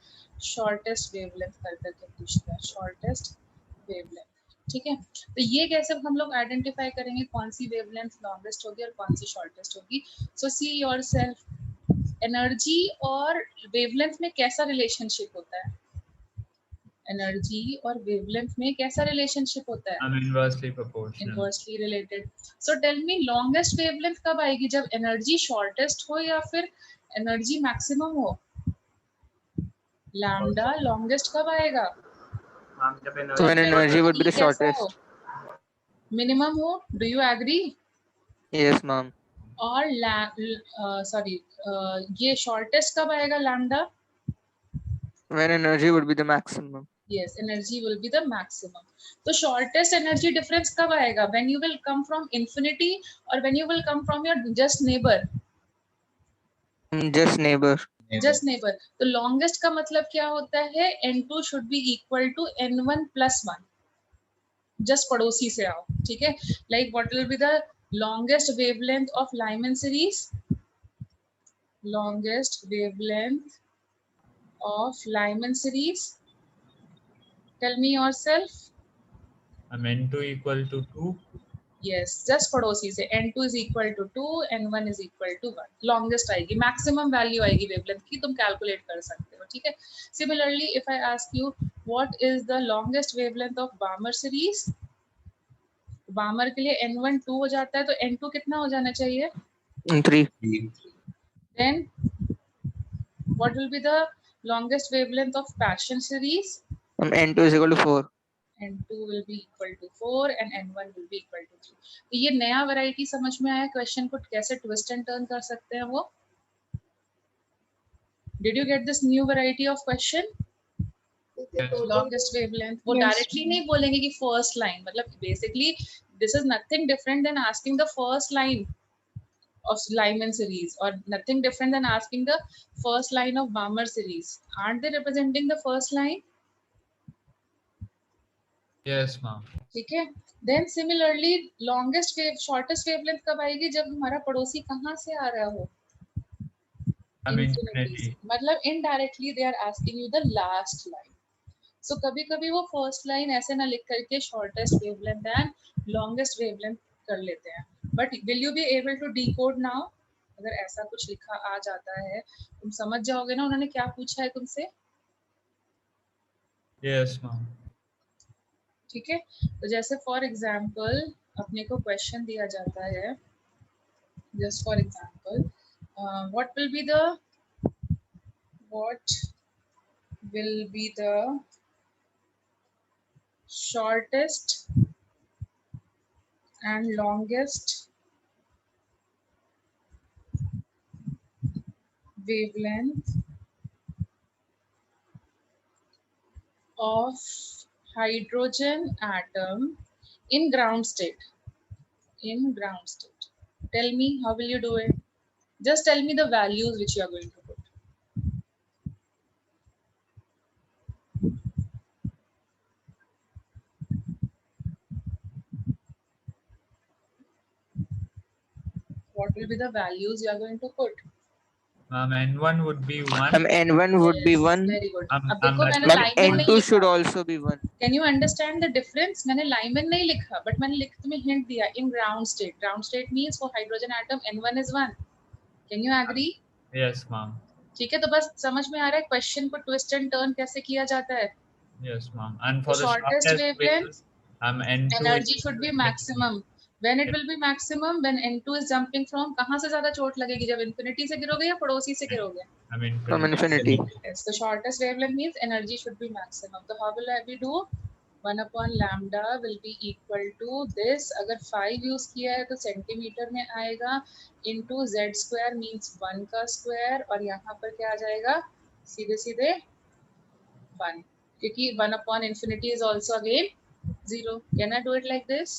शॉर्टेस्ट वेवलेंथ कर करके पूछते हैं. शॉर्टेस्ट वेवलेंथ, ठीक है. तो ये कैसे हम लोग आइडेंटिफाई करेंगे कौन सी वेवलेंथ लॉन्गेस्ट होगी और कौन सी शॉर्टेस्ट होगी? सो सी योरसेल्फ, एनर्जी और वेवलेंथ में कैसा रिलेशनशिप होता है? एनर्जी और वेवलेंथ में कैसा रिलेशनशिप होता है? Inversely proportional. Inversely related. So tell me, longest wavelength कब आएगी? जब एनर्जी शॉर्टेस्ट हो या फिर एनर्जी मैक्सिमम हो? लैम्डा लॉन्गेस्ट कब आएगा? So when energy would be the shortest. Minimum हो. Do you agree? Yes, ma'am. और ये शॉर्टेस्ट कब आएगा? Lambda. When energy would be the maximum. Yes, energy will be the maximum. So shortest energy difference कब आएगा? When you will come from infinity or when you will come from your just neighbor? Just neighbor. Just neighbor. तो longest का मतलब क्या होता है? N2 should be equal to N1 plus 1. Just पड़ोसी से आओ, ठीक है? Like what will be the longest wavelength of Lyman series? Longest wavelength of Lyman series. Tell me yourself. N2 equal to 2. Yes, just पड़ोसी से. N2 is equal to 2, N1 is equal to 1. Longest आएगी, maximum value आएगी wavelength की, तुम calculate कर सकते हो, ठीक है? Similarly, if I ask you what is the longest wavelength of Balmer series? Balmer के लिए N1 2 हो जाता है, तो N2 कितना हो जाना चाहिए? 3. Then what will be the longest wavelength of Passion series? N2 is equal to 4. N2 will be equal to 4 and N1 will be equal to 3. तो ये नया वैरायटी समझ में आया? क्वेश्चन को कैसे ट्विस्ट एंड टर्न कर सकते हैं वो? Did you get this new variety of question? Longest wavelength. वो डायरेक्टली नहीं बोलेंगे कि फर्स्ट लाइन, मतलब basically this is nothing different than asking the first line of Lyman series, or nothing different than asking the first line of Balmer series. Aren't they representing the first line? Yes, ma'am. ठीक है. Then similarly, longest wave, shortest wavelength कब आएगी? जब हमारा पड़ोसी कहाँ से आ रहा हो? I mean, Infinity से. मतलब indirectly they are asking you the last line. So कभी कभी वो first line ऐसे ना लिख करके shortest wavelength and longest wavelength कर लेते हैं. But will you be able to decode now? अगर ऐसा कुछ लिखा आ जाता है, तुम समझ जाओगे ना उन्होंने क्या पूछा है तुमसे. yes, ma'am. ठीक है. तो जैसे फॉर एग्जाम्पल अपने को क्वेश्चन दिया जाता है, just for example, what will be the shortest and longest wavelength of hydrogen atom in ground state? Tell me, how will you do it? Just tell me the values which you are going to put. What will be the values you are going to put? N1 would be 1. N1 would be Yes, 1. very good. Um, अब देखो um, मैंने Ma'am, Lyman नहीं N2 should लिखा. also be 1. Can you understand the difference? मैंने Lyman नहीं लिखा, but मैंने लिख तुम्हें hint दिया in ground state. Ground state means for hydrogen atom N1 is 1. Can you agree? Yes, ma'am. ठीक है, तो बस समझ में आ रहा है क्वेश्चन को ट्विस्ट एंड टर्न कैसे किया जाता है. Yes, ma'am. And for The the shortest shortest wavelength, N2 energy is should be maximum. When it will be maximum, when N2 is jumping from, कहाँ से ज्यादा चोट लगेगी? जब infinity से गिरोगे या पड़ोसी से गिरोगे? I mean, From infinity. Yes, the shortest wavelength means energy should be maximum. So how will we do? 1 upon lambda will be equal to this. अगर 5 यूज किया है तो सेंटीमीटर में आएगा, into z square means 1 का square, और यहाँ पर क्या आ जाएगा? सीधे सीधे 1, क्योंकि 1 upon infinity is also again 0. Can I do it like this?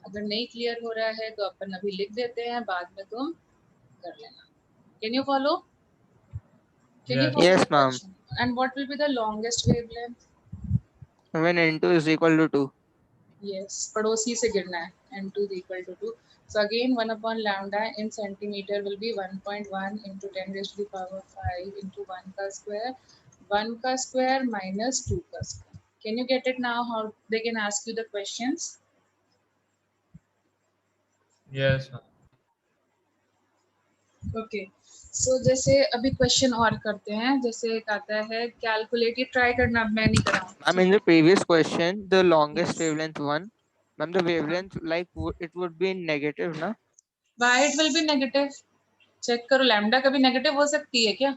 अगर नहीं क्लियर हो रहा है तो अपन अभी लिख देते हैं, बाद में तुम कर लेना. Can you follow? Can you Yes. follow Yes, the ma'am. question? And what will be the longest wavelength? When N2 is equal to 2. Yes, पड़ोसी से गिरना है. N2 is equal to 2. So again 1 upon lambda in centimeter will be 1.1 into 10 raised to the power 5 into 1 का square. 1 का square minus 2 का square. Can you get it now how they can ask you the questions? Yes, ma'am. Okay. So जैसे अभी question और करते हैं. जैसे एक आता है कैलकुलेट, ये ट्राई करना, अब मैं नहीं कर रहा हूँ. I mean, the previous question, the longest Yes. wavelength 1. Ma'am, the wavelength, like, it would be in negative, na? Why it will be negative? Check करो, लैम्डा कभी नेगेटिव हो सकती है क्या?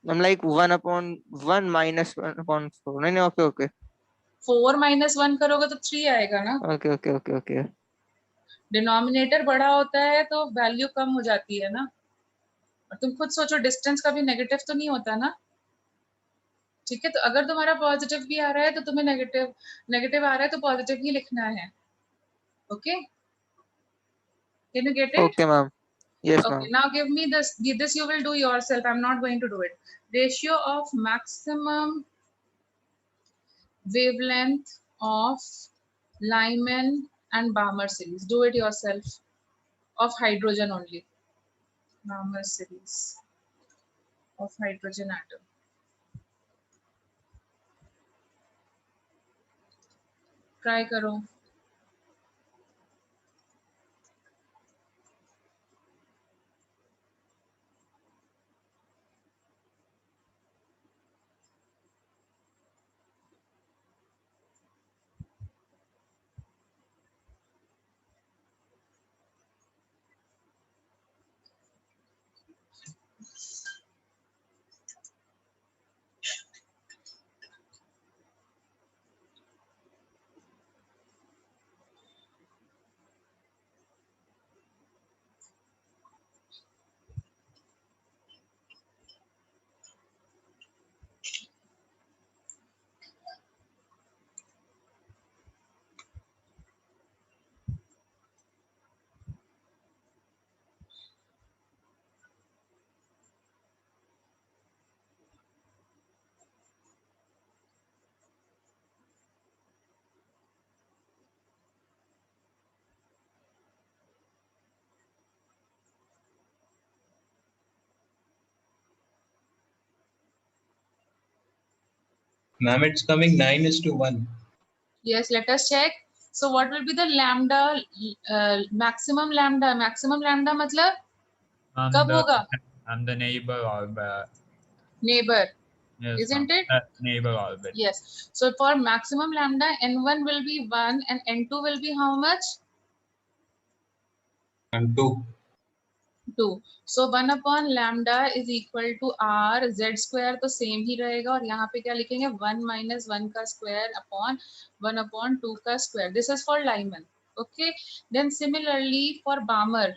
I'm like 1 upon 1 minus 1 upon 4. No, no, okay. 4 minus 1 करोगे तो 3 आएगा ना. Okay. डिनोमिनेटर बड़ा होता है तो वैल्यू कम हो जाती है ना. और तुम खुद सोचो, डिस्टेंस कभी नेगेटिव तो नहीं होता ना. ठीक है, तो अगर तुम्हारा पॉजिटिव भी आ रहा है तो तुम्हें नेगेटिव आ रहा है तो पॉजिटिव ही लिखना है. Okay, can you get it? Okay, ma'am. Yes, Okay, ma'am. now give me this. This you will do yourself. I'm not going to do it. Ratio of maximum wavelength of Lyman and Balmer series. Do it yourself. Of hydrogen only. Balmer series of hydrogen atom. Try करो. Ma'am, it's coming 9:1. Yes, let us check. So what will be the lambda, maximum lambda? Maximum lambda मतलब कब होगा? I'm the neighbor orbit. Neighbor, Yes, isn't it? neighbor orbit. Yes. So for maximum lambda, n1 will be 1 and n2 will be how much? And 2. 2. So 1 upon lambda is equal to r, z square तो same ही रहेगा और यहाँ पे क्या लिखेंगे 1 minus 1 का square upon 1 upon 2 का square. This is for Lyman. Okay. Then similarly for Balmer.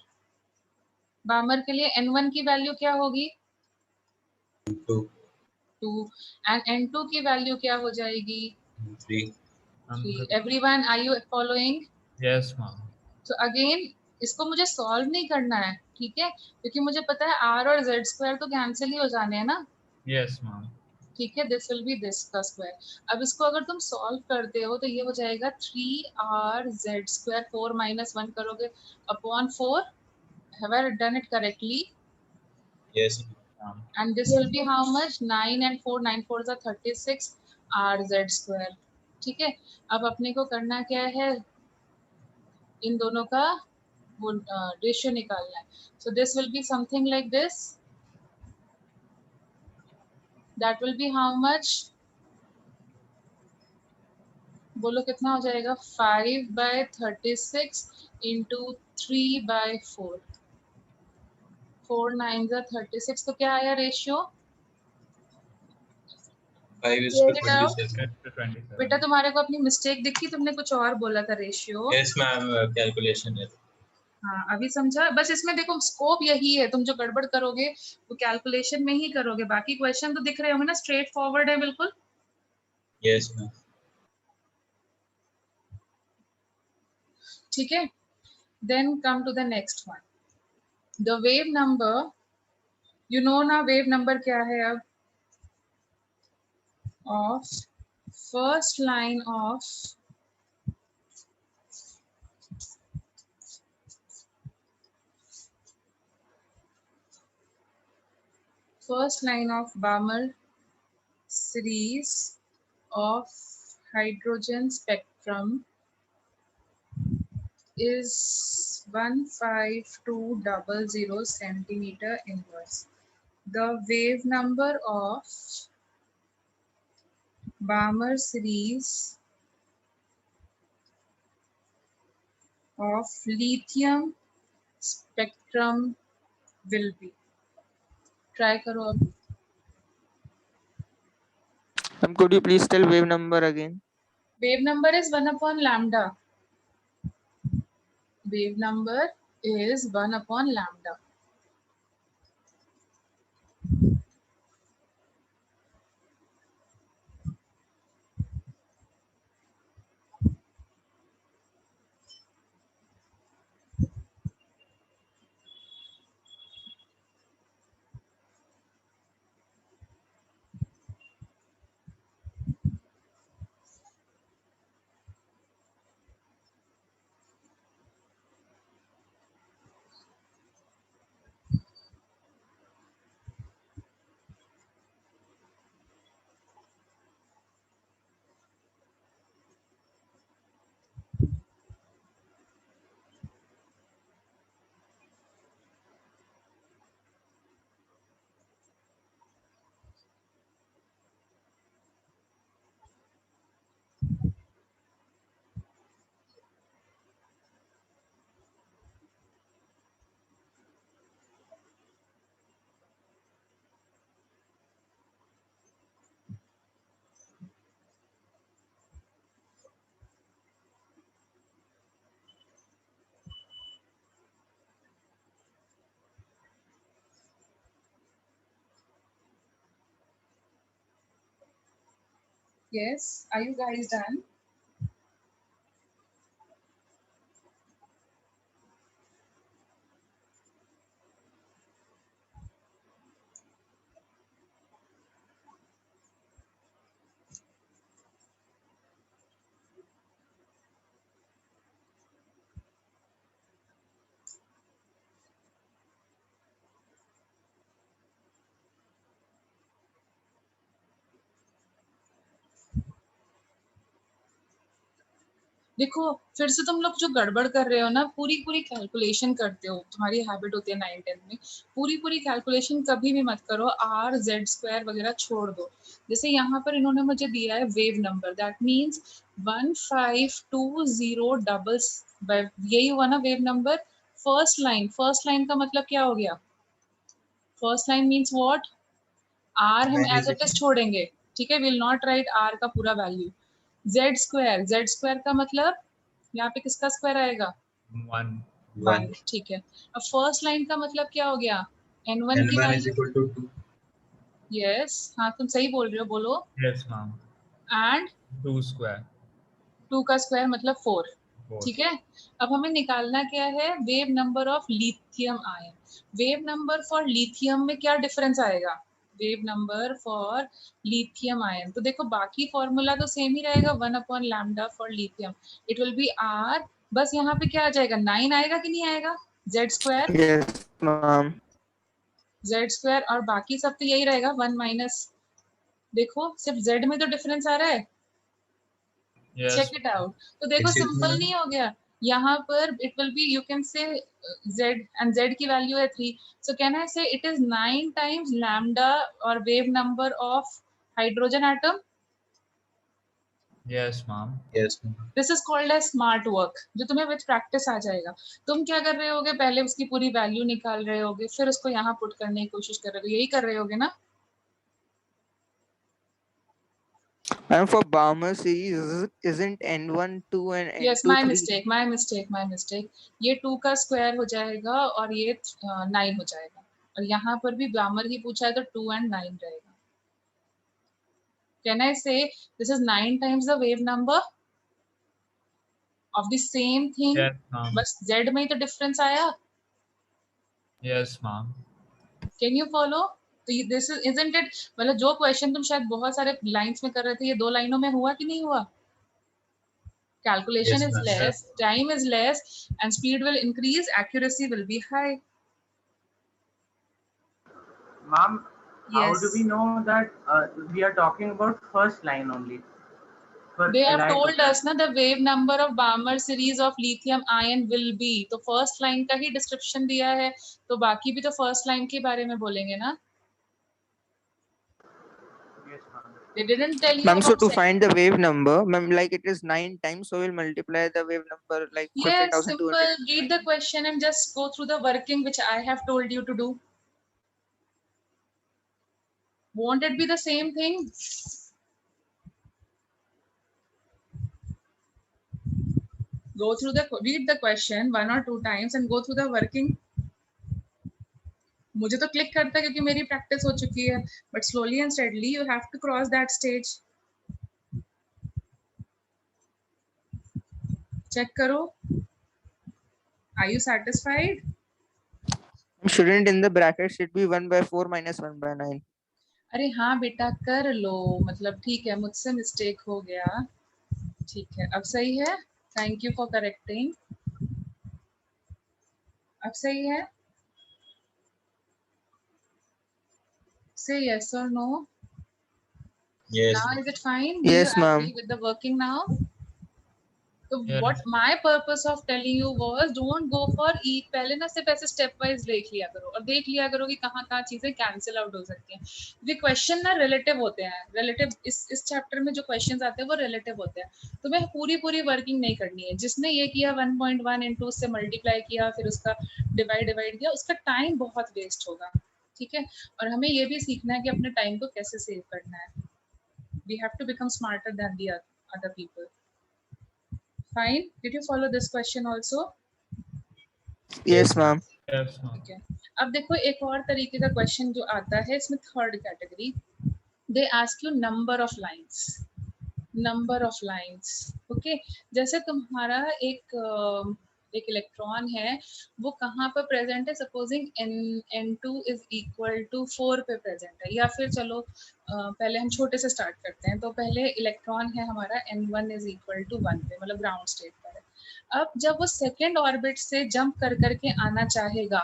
Balmer के लिए n1 की वैल्यू क्या होगी? 2. 2 and n2 की वैल्यू क्या हो जाएगी? 3. 3. Everyone, are you following? Yes, ma'am. So again, इसको मुझे सॉल्व नहीं करना है, ठीक है, क्योंकि मुझे पता है r और z स्क्वायर तो कैंसिल ही हो जाने हैं ना. Yes, ma'am. ठीक है, दिस विल बी दिस का स्क्वायर. अब इसको अगर तुम सॉल्व करते हो तो ये हो जाएगा 3r(z square 4 minus 1 करोगे upon 4. Have I done it correctly? Yes. And this will be how much? 9 and 4, 9 4s are 36 r(z square. ठीक है, अब अपने को करना क्या है, इन दोनों का वो रेशियो निकालना है. So this will be something like this. That will be how much? बोलो कितना हो जाएगा? 5/36 into 3/4. 4 9s are 36. तो क्या आया रेशियो? 5:27. बेटा तुम्हारे को अपनी मिस्टेक दिखी, तुमने कुछ और बोला था रेशियो. Yes, ma'am. Calculation है. हाँ, अभी समझा. बस इसमें देखो स्कोप यही है, तुम जो गड़बड़ करोगे वो कैलकुलेशन में ही करोगे. बाकी क्वेश्चन तो दिख रहे होंगे ना, स्ट्रेट फॉरवर्ड है बिल्कुल. Yes, ma'am. ठीक है. Then come to the next one. The wave number, you know ना wave number क्या है अब? Of first line of Balmer series of hydrogen spectrum is 15200 centimeter inverse. The wave number of Balmer series of lithium spectrum will be. Try करो अब. Could you please tell wave number again? Wave number is 1 upon lambda. Wave number is 1 upon lambda. Yes, are you guys done? देखो फिर से तुम लोग जो गड़बड़ कर रहे हो ना, पूरी पूरी कैलकुलेशन करते हो, तुम्हारी हैबिट होती है 9-10 में, पूरी पूरी कैलकुलेशन कभी भी मत करो, आर जेड स्क्वायर वगैरह छोड़ दो। जैसे यहाँ पर इन्होंने मुझे दिया है वेव नंबर, दैट मीन्स 1520 यही हुआ ना वेव नंबर। फर्स्ट लाइन का मतलब क्या हो गया? First line means what? आर हम एज इट इज छोड़ेंगे, ठीक है, विल नॉट राइट आर का पूरा वैल्यू। जेड स्क्वायर का मतलब यहाँ पे किसका स्क्वायर आएगा? 1. 1, ठीक है। अब फर्स्ट लाइन का मतलब क्या हो गया? n1 की N1 is value, equal to 2. Yes हाँ तुम सही बोल रहे हो, बोलो। Yes, ma'am. And 2 square. 2 का स्क्वायर मतलब 4, 4. ठीक है। अब हमें निकालना क्या है? Wave number of lithium ion. Wave number for lithium में क्या डिफरेंस आएगा? Wave number for lithium ion, तो देखो बाकी फॉर्मूला तो सेम ही रहेगा, 1/λ for lithium, it will be R, बस यहाँ पे क्या आ जाएगा? 9 आएगा कि नहीं आएगा? Z square, Yes, ma'am. Z square, और बाकी सब तो यही रहेगा 1 माइनस। देखो सिर्फ जेड में तो डिफरेंस आ रहा है, Yes. Check it out. तो देखो Yes, सिंपल ma'am. नहीं हो गया? यहाँ पर it will be, you can say z, and z की वैल्यू है 3, so can I say it is 9 times lambda or wave number of hydrogen atom. Yes, ma'am. Yes, ma'am. This is called as smart work, जो तुम्हें with practice आ जाएगा। तुम क्या कर रहे होगे? पहले उसकी पूरी वैल्यू निकाल रहे होगे, फिर उसको यहाँ पुट करने की कोशिश कर रहे होगे, यही कर रहे होगे ना? And for Balmer series, isn't N1 2 and yes, N2 my 3? Mistake, my mistake, my mistake. ये 2 का स्क्वायर हो जाएगा और ये 9 हो जाएगा, और यहाँ पर भी ग्रामर ही पूछा है तो 2 and 9 रहेगा। कैन आई से this is 9 times the wave number of the same thing, Yes, ma'am. बस z में ही तो डिफरेंस आया। Yes, ma'am. Can you follow? तो दिस इज इजंट इट, मतलब जो क्वेश्चन तुम शायद बहुत सारे लाइंस में कर रहे थे, ये 2 लाइनों में हुआ कि नहीं हुआ? Calculation Yes, is ma'am. less, time is less, and speed will increase, accuracy will be high. Ma'am, how Yes. do we know that we are talking about first line only? For They have allied told to- us na the wave number of Balmer series of lithium ion will be, तो first line का ही description दिया है, तो बाकी भी तो first line के बारे में बोलेंगे ना? Yes, ma'am. They didn't tell you Ma'am, so about to find the wave number, ma'am, like it is 9 times, so we'll multiply the wave number like Yes, 15,200. simple. Read the question and just go through the working which I have told you to do. Won't it be the same thing? Go through read the question 1 or 2 times and go through the working. मुझे तो click करता है क्योंकि मेरी practice हो चुकी है, but slowly and steadily you have to cross that stage. Check करो, are you satisfied? Shouldn't in the bracket should be 1/4 minus 1/9. अरे हाँ बेटा कर लो, मतलब ठीक है, मुझसे मिस्टेक हो गया, ठीक है अब सही है, थैंक यू फॉर करेक्टिंग। अब सही है? Say yes or no. Yes. Now is it fine? Do Yes, you ma'am. agree with the working now? So Yes. what my purpose of telling you was, don't go for e, पहले ना सिर्फ ऐसे step wise देख लिया करो, और देख लिया करो कि कहाँ कहाँ चीजें कैंसिल आउट हो सकती हैं, क्योंकि क्वेश्चन ना रिलेटिव होते हैं। रिलेटिव इस चैप्टर में जो क्वेश्चंस आते हैं वो रिलेटिव होते हैं, तुम्हें पूरी पूरी वर्किंग नहीं करनी है। जिसने ये किया 1.1 इंटू से मल्टीप्लाई किया, फिर उसका डिवाइड किया, उसका टाइम बहुत वेस्ट होगा, ठीक है। और हमें ये भी सीखना है कि अपने टाइम को कैसे सेव करना है। We have to become smarter than the other people. Fine. Did you follow this question also? Yes, ma'am. Yes, ma'am. ठीक है। अब देखो एक और तरीके का क्वेश्चन जो आता है इसमें, third category, they ask you number of lines, number of lines, okay. जैसे तुम्हारा एक इलेक्ट्रॉन है, वो कहाँ पर प्रेजेंट है? Supposing n2 is equal to 4 पे प्रेजेंट है, या फिर चलो पहले हम छोटे से स्टार्ट करते हैं। तो पहले इलेक्ट्रॉन है हमारा n1 इज इक्वल टू 1 पे, मतलब ग्राउंड स्टेट पर है। अब जब वो सेकेंड ऑर्बिट से जंप करके आना चाहेगा,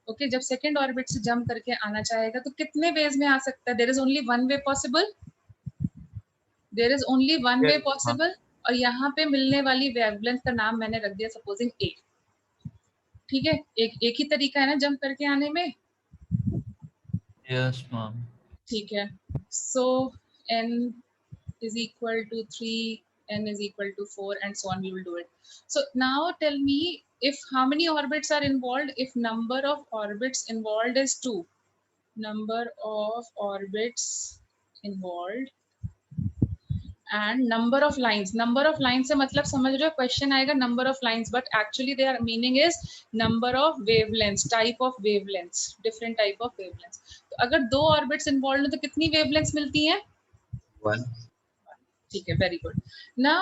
ओके, जब सेकेंड ऑर्बिट से जंप करके आना चाहेगा तो कितने वेज में आ सकता है? There is only one way possible, there is only one way Yes, possible. और यहाँ पे मिलने वाली वेवलेंथ का नाम मैंने रख दिया सपोजिंग ए। ठीक है, एक ही तरीका है ना जंप करके आने में। Yes, ma'am. ठीक है, सो n is equal to 3, n is equal to 4, and so on. We will do it. So now tell me, if how many orbits are involved? If number of orbits involved is 2, number of orbits involved and number of lines. Number of lines से मतलब समझ रहे हो, question आएगा number of lines, but actually their meaning is number of wavelengths, type of wavelengths, different type of wavelengths. तो अगर 2 orbits involved हैं तो कितनी wavelengths मिलती हैं? 1. ठीक है, वेरी गुड। ना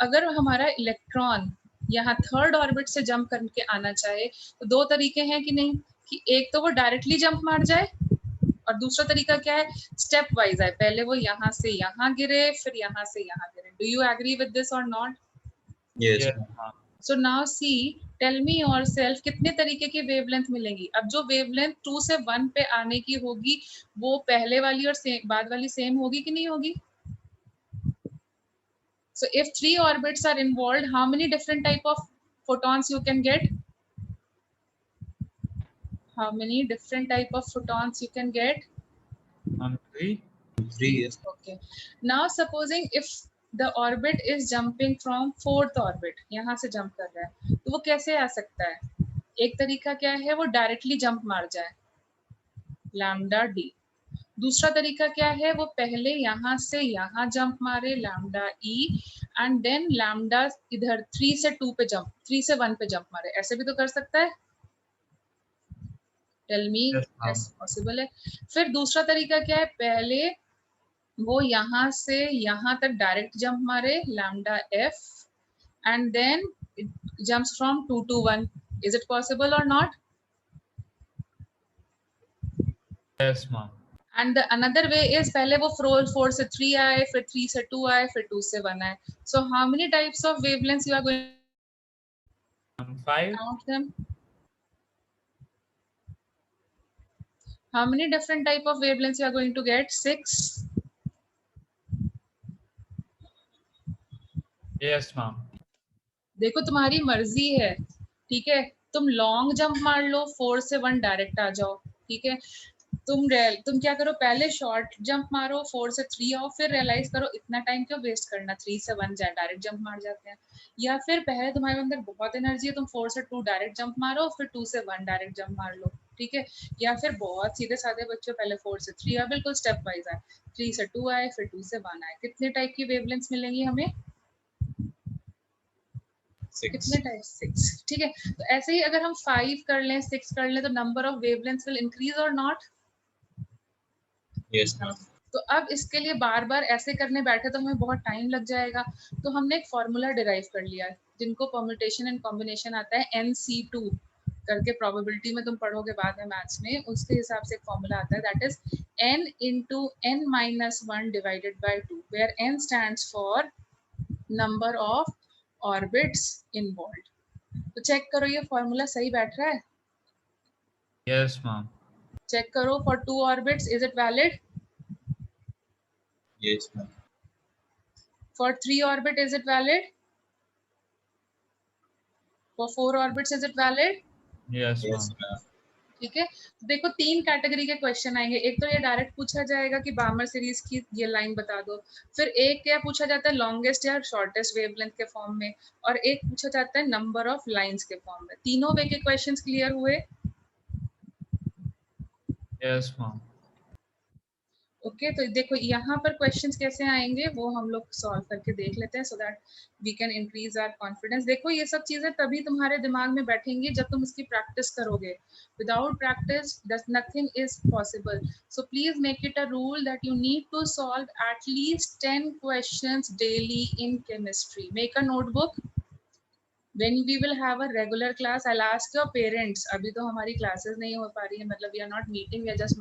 अगर हमारा इलेक्ट्रॉन यहाँ थर्ड ऑर्बिट से जंप करके आना चाहे तो 2 तरीके हैं कि नहीं, कि एक तो वो डायरेक्टली जंप मार जाए और दूसरा तरीका क्या है, स्टेप वाइज है, पहले वो यहाँ से यहाँ गिरे फिर यहाँ से यहाँ गिरे। Do you agree with this और not? Yes. Yes, ma'am. So now see, tell me yourself कितने तरीके की वेवलेंथ मिलेंगी। अब जो वेवलेंथ 2 से 1 पे आने की होगी वो पहले वाली और बाद वाली सेम होगी कि नहीं होगी? So if 3 orbits are involved, how many different type of photons you can get? How many different type of photons you can get? 3. 3. Yes. Okay. Now supposing if the orbit is jumping from 4th orbit, यहाँ से jump कर रहा है, तो वो कैसे आ सकता है? एक तरीका क्या है, वो directly jump मार जाए, lambda d। दूसरा तरीका क्या है, वो पहले यहाँ से यहाँ जंप मारे, lambda E, and then lambda इधर 3 से 2 पे जंप, 3 से 1 पे जंप मारे। ऐसे भी तो कर सकता है। टेल मी, ऐसे पॉसिबल है? फिर दूसरा तरीका क्या है, पहले वो यहाँ से यहाँ तक डायरेक्ट जंप मारे, lambda F, and then jumps from 2 to 1। Is it possible or not? Yes, ma'am. And the another way is पहले वो 4 से 3 आए, फिर 3 से 2 आए, फिर 2 से 1 आए। So how many types of wavelengths you are going to 5. count them? How many different type of wavelengths you are going to get? 6. Yes, ma'am. देखो तुम्हारी मर्जी है, ठीक है, तुम लॉन्ग जंप मार लो, 4 से 1 डायरेक्ट आ जाओ, ठीक है। तुम क्या करो, पहले शॉर्ट जंप मारो, 4 से 3 आओ, फिर रियलाइज करो इतना टाइम क्यों वेस्ट करना, 3 से 1 डायरेक्ट जंप मार जाते हैं। या फिर पहले तुम्हारे अंदर बहुत एनर्जी है, तुम 4 से 2 डायरेक्ट जंप मारो, फिर 2 से 1 डायरेक्ट जंप मार लो, ठीक है। या फिर बहुत सीधे साधे बच्चों, पहले 4 से 3 आए, बिल्कुल स्टेप वाइज आए, 3 से 2 आए, फिर 2 से 1 आए। कितने टाइप की वेवलेंथ्स मिलेंगी हमें? 6. कितने टाइप? 6, ठीक है। तो ऐसे ही अगर हम 5 कर लें, 6 कर लें, तो number of wavelengths will increase और नॉट? Yes, ma'am. तो अब इसके लिए बार बार ऐसे करने बैठे तो हमें बहुत टाइम लग जाएगा। तो हमने एक फॉर्मूला डिराइव कर लिया है, जिनको परम्यूटेशन एंड कॉम्बिनेशन आता है, NC2 करके, प्रोबेबिलिटी में तुम पढ़ोगे बाद में मैथ्स में, उसके हिसाब से एक फॉर्मूला आता है, that is n into n minus 1 divided by 2, where n stands for number of orbits involved। तो चेक करो ये फॉर्मूला सही बैठ रहा है? Yes, ma'am. चेक करो, for 2 orbits is it valid? Yes, ma'am. For 3 orbit is it valid? For 4 orbits is it valid? Yes, Yes, ma'am. ma'am. ठीक है। देखो 3 कैटेगरी के क्वेश्चन आएंगे। एक तो ये डायरेक्ट पूछा जाएगा कि बार्मर सीरीज की ये लाइन बता दो, फिर एक क्या पूछा जाता है, लॉन्गेस्ट या शॉर्टेस्ट वेवलेंथ के फॉर्म में, और एक पूछा जाता है नंबर ऑफ लाइंस के फॉर्म में। तीनों वे के क्वेश्चंस क्लियर हुए? Yes, ma'am. ओके, तो देखो यहाँ पर क्वेश्चंस कैसे आएंगे वो हम लोग सॉल्व करके देख लेते हैं, so that we can increase our confidence. देखो ये सब चीजें तभी तुम्हारे दिमाग में बैठेंगी जब तुम इसकी प्रैक्टिस करोगे। Without practice nothing is possible. So please make it a rule that you need to solve at least 10 questions daily in chemistry. Make a notebook. When we will have a regular class, I'll ask your parents. अभी तो हमारी classes नहीं हो पा रही है, मतलब we are not meeting, we are just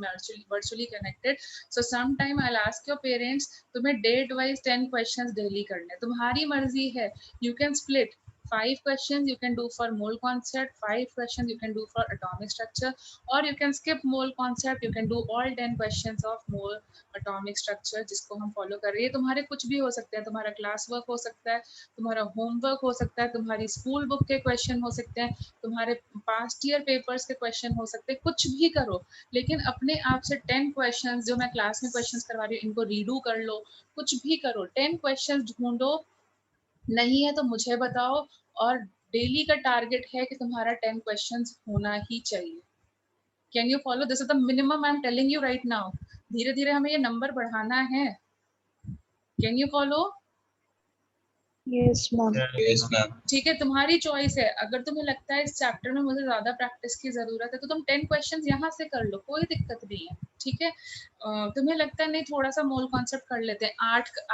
virtually connected. So sometime I'll ask your parents, तुम्हें date wise 10 questions daily करने, तुम्हारी मर्जी है, you can split 5 questions you can do for mole concept, 5 questions you can do for atomic structure, or you can skip mole concept, you can do all 10 questions of mole atomic structure जिसको हम follow कर रहे हैं. तुम्हारे कुछ भी हो सकते हैं, तुम्हारा क्लास वर्क हो सकता है, तुम्हारा होमवर्क हो सकता है, तुम्हारी स्कूल बुक के क्वेश्चन हो सकते हैं, तुम्हारे पास्ट ईयर पेपर्स के क्वेश्चन हो सकते हैं, कुछ भी करो, लेकिन अपने आप से 10 क्वेश्चंस जो मैं क्लास में क्वेश्चंस करवा रही हूँ इनको रीडू कर लो, कुछ भी करो, 10 क्वेश्चंस ढूंढो, नहीं है तो मुझे बताओ, और डेली का टारगेट है कि तुम्हारा 10 क्वेश्चंस होना ही चाहिए. Can you follow? This is the minimum I am telling you right now. धीरे धीरे हमें ये नंबर बढ़ाना है. Can you follow? Yes, ma'am. Yes, ma'am. ठीक है, तुम्हारी चॉइस है. अगर तुम्हें लगता है इस चैप्टर में मुझे ज्यादा प्रैक्टिस की जरूरत है तो तुम 10 क्वेश्चंस यहाँ से कर लो, कोई दिक्कत नहीं है. ठीक है, तुम्हें लगता है नहीं थोड़ा सा मोल कॉन्सेप्ट कर लेते हैं,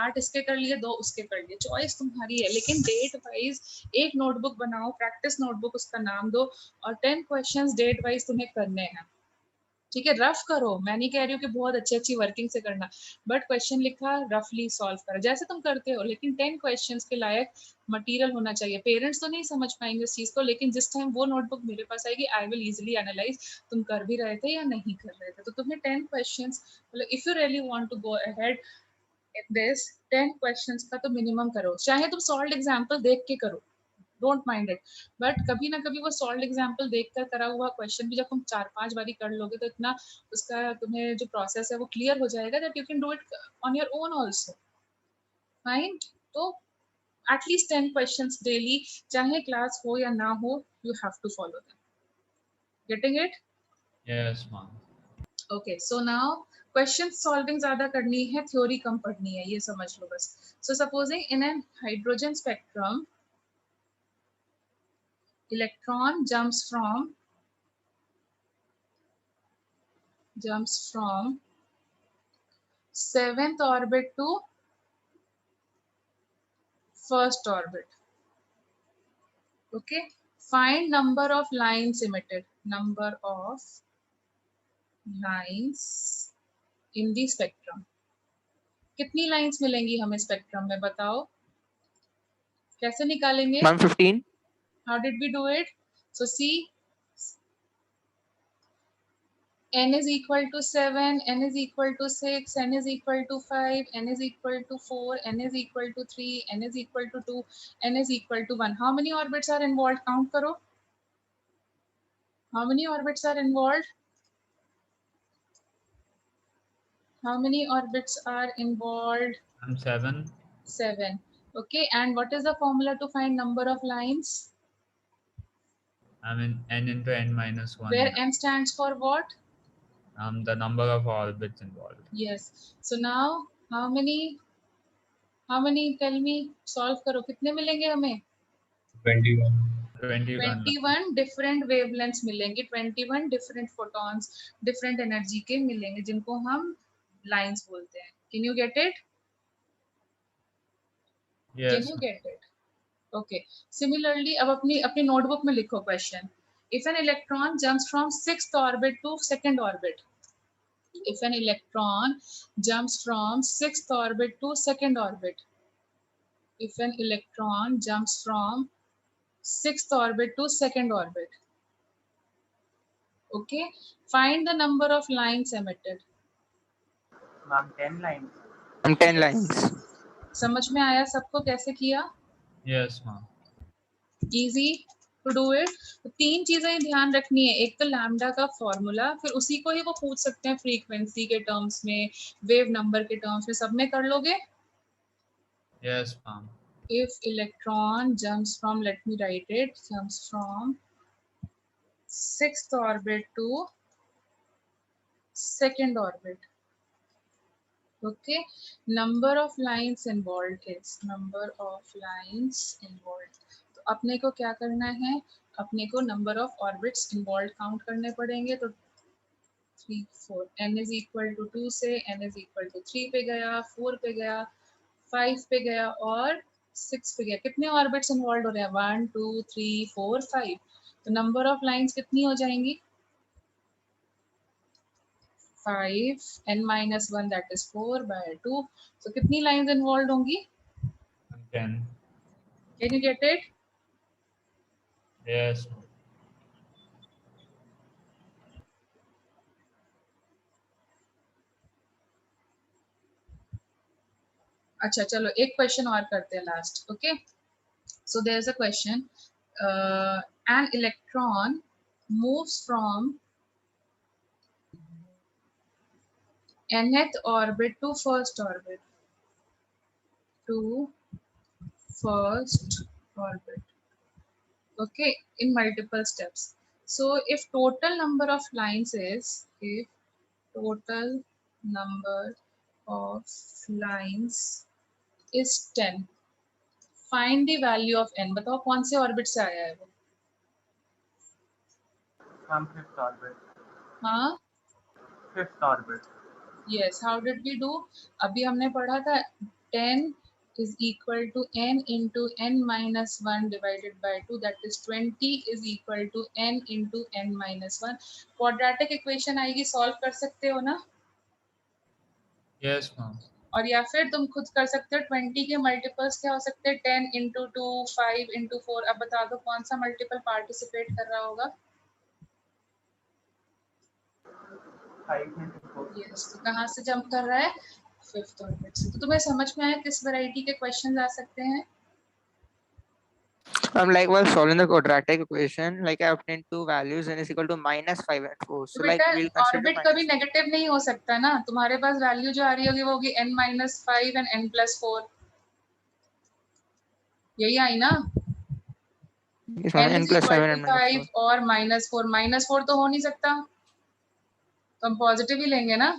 8 इसके कर लिए, 2 उसके कर लिए, चॉइस तुम्हारी है, लेकिन डेट वाइज एक नोटबुक बनाओ, प्रैक्टिस नोटबुक उसका नाम दो, और 10 क्वेश्चंस डेट वाइज तुम्हें करने हैं. ठीक है, रफ करो, मैं नहीं कह रही हूँ कि बहुत अच्छी वर्किंग से करना, बट क्वेश्चन लिखा रफली सॉल्व करो जैसे तुम करते हो, लेकिन 10 क्वेश्चंस के लायक मटेरियल होना चाहिए. पेरेंट्स तो नहीं समझ पाएंगे इस चीज को, लेकिन जिस टाइम वो नोटबुक मेरे पास आएगी आई विल इजीली एनालाइज तुम कर भी रहे थे या नहीं कर रहे थे. तो तुम्हें 10 क्वेश्चंस, मतलब if you really want to go ahead in this, 10 questions का तो मिनिमम करो, चाहे तुम सॉल्व एग्जांपल देख के करो, डोंट माइंड इट, बट कभी ना कभी वो सॉल्व एग्जांपल देखकर करा हुआ क्वेश्चन भी जब तुम 4-5 बारी कर लोगे तो इतना उसका तुम्हें जो प्रोसेस है वो क्लियर हो जाएगा that you can do it on your own also. Fine, तो एटलीस्ट 10 क्वेश्चंस डेली, चाहे क्लास हो या ना हो, you have to follow them. Getting it? Yes, ma'am. Okay, so now question solving ज्यादा करनी है, थ्योरी कम पढ़नी है, ये समझ लो बस. So supposing in an hydrogen spectrum electron jumps from 7th orbit to 1st orbit. Okay, find number of lines emitted, number of lines in the spectrum. कितनी लाइंस मिलेंगी हमें स्पेक्ट्रम में, बताओ कैसे निकालेंगे? Ma'am, 15. How did we do it? So see, n is equal to 7, n is equal to 6, n is equal to 5, n is equal to 4, n is equal to 3, n is equal to 2, n is equal to 1. How many orbits are involved? Count karo. How many orbits are involved? How many orbits are involved? 7. 7. Okay, and what is the formula to find number of lines? I mean n into n minus 1. Where n stands for what? The number of orbits involved. Yes. So now how many tell me, solve करो, कितने मिलेंगे हमें? 21. 21 different wavelengths मिलेंगे, 21 different photons, different energy के मिलेंगे, जिनको हम lines बोलते हैं. Can you get it? Yes. Can you get it? Okay. Similarly, अब अपनी notebook में लिखो question. If an electron jumps from 6th orbit to 2nd orbit, if an electron jumps from 6th orbit to 2nd orbit, if an electron jumps from 6th orbit to 2nd orbit, okay, find the number of lines emitted. Ma'am, 10 lines. 10 lines. समझ में आया सबको कैसे किया? Yes, ma'am. Easy to do it. तो 3 चीजें ध्यान रखनी है, एक तो लैम्डा का फॉर्मूला, फिर उसी को ही वो पूछ सकते हैं फ्रीक्वेंसी के टर्म्स में, वेव नंबर के टर्म्स में, सब में कर लोगे? Yes, ma'am. If electron jumps from, let me write it, jumps from 6th orbit to 2nd orbit, okay, number of lines involved is, number of lines involved, तो अपने को क्या करना है, अपने को number of orbits involved count करने पड़ेंगे. तो 3 4, n is equal to 2 से n is equal to 3 पे गया, 4 पे गया, 5 पे गया और 6 पे गया. कितने ऑर्बिट्स इन्वॉल्व हो रहे हैं? 1 2 3 4 5. तो नंबर ऑफ लाइंस कितनी हो जाएंगी? 5, n minus 1 that is 4 by 2. So कितनी लाइंस इन्वॉल्व होंगी? 10. Can you get it? Yes, ma'am. अच्छा चलो एक क्वेश्चन और करते हैं last. Okay, so there's a question. An electron moves from nth orbit to first orbit. To first orbit. Okay, in multiple steps. So if total number of lines is, if total number of lines is 10, find the value of n. बताओ कौन से orbit से आया है वो? From fifth orbit. हाँ, Fifth orbit. yes. How did we do? अभी हमने पढ़ा था 10 is equal to n into n minus 1 divided by 2, that is 20 is equal to n into n minus 1. Quadratic equation आएगी, solve कर सकते हो ना? Yes, ma'am. और या फिर तुम खुद कर सकते हो, 20 के मल्टीपल्स क्या हो सकते हैं? 10 into 2, 5 into 4. अब बता दो कौन सा मल्टीपल पार्टिसिपेट कर रहा होगा? 5 into 4. यस, तो कहाँ से जंप कर रहा है? फिफ्थ ऑर्बिट से. तो तुम्हें समझ में आया किस वैरायटी के क्वेश्चन आ सकते हैं? Like while solving the quadratic equation, like I obtained two values n is equal to -5 and 4. तो So like बेटा we'll consider ऑर्बिट कभी -5. नेगेटिव नहीं हो सकता ना. तुम्हारे पास वैल्यू जो आ रही होगी वो होगी n-5 एंड n+4. यही आई ना? Yes, ma'am. n N is plus equal 7 to and -4. 5 और -4. -4 तो हो नहीं सकता, तो हम पॉजिटिव ही लेंगे ना.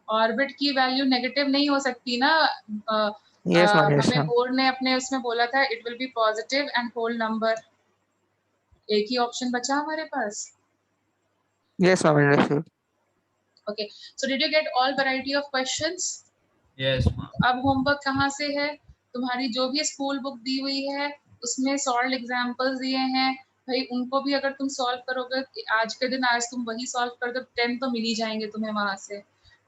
ऑर्बिट की वैल्यू नेगेटिव नहीं हो सकती ना. Yes, ma'am. Yes, हमें ma'am. बोर्ड ने अपने उसमें बोला था it will be positive and whole number. एक ही ऑप्शन बचा हमारे पास. Yes, ma'am. Understood. Okay, so did you get all variety of questions? Yes, ma'am. अब होमवर्क कहाँ से है? तुम्हारी जो भी स्कूल बुक दी हुई है उसमें सॉल्व एग्जांपल्स दिए हैं भाई, उनको भी अगर तुम सॉल्व करोगे आज के दिन, आज तुम वही सॉल्व कर दो, 10 तो मिल ही जाएंगे तुम्हें वहां से.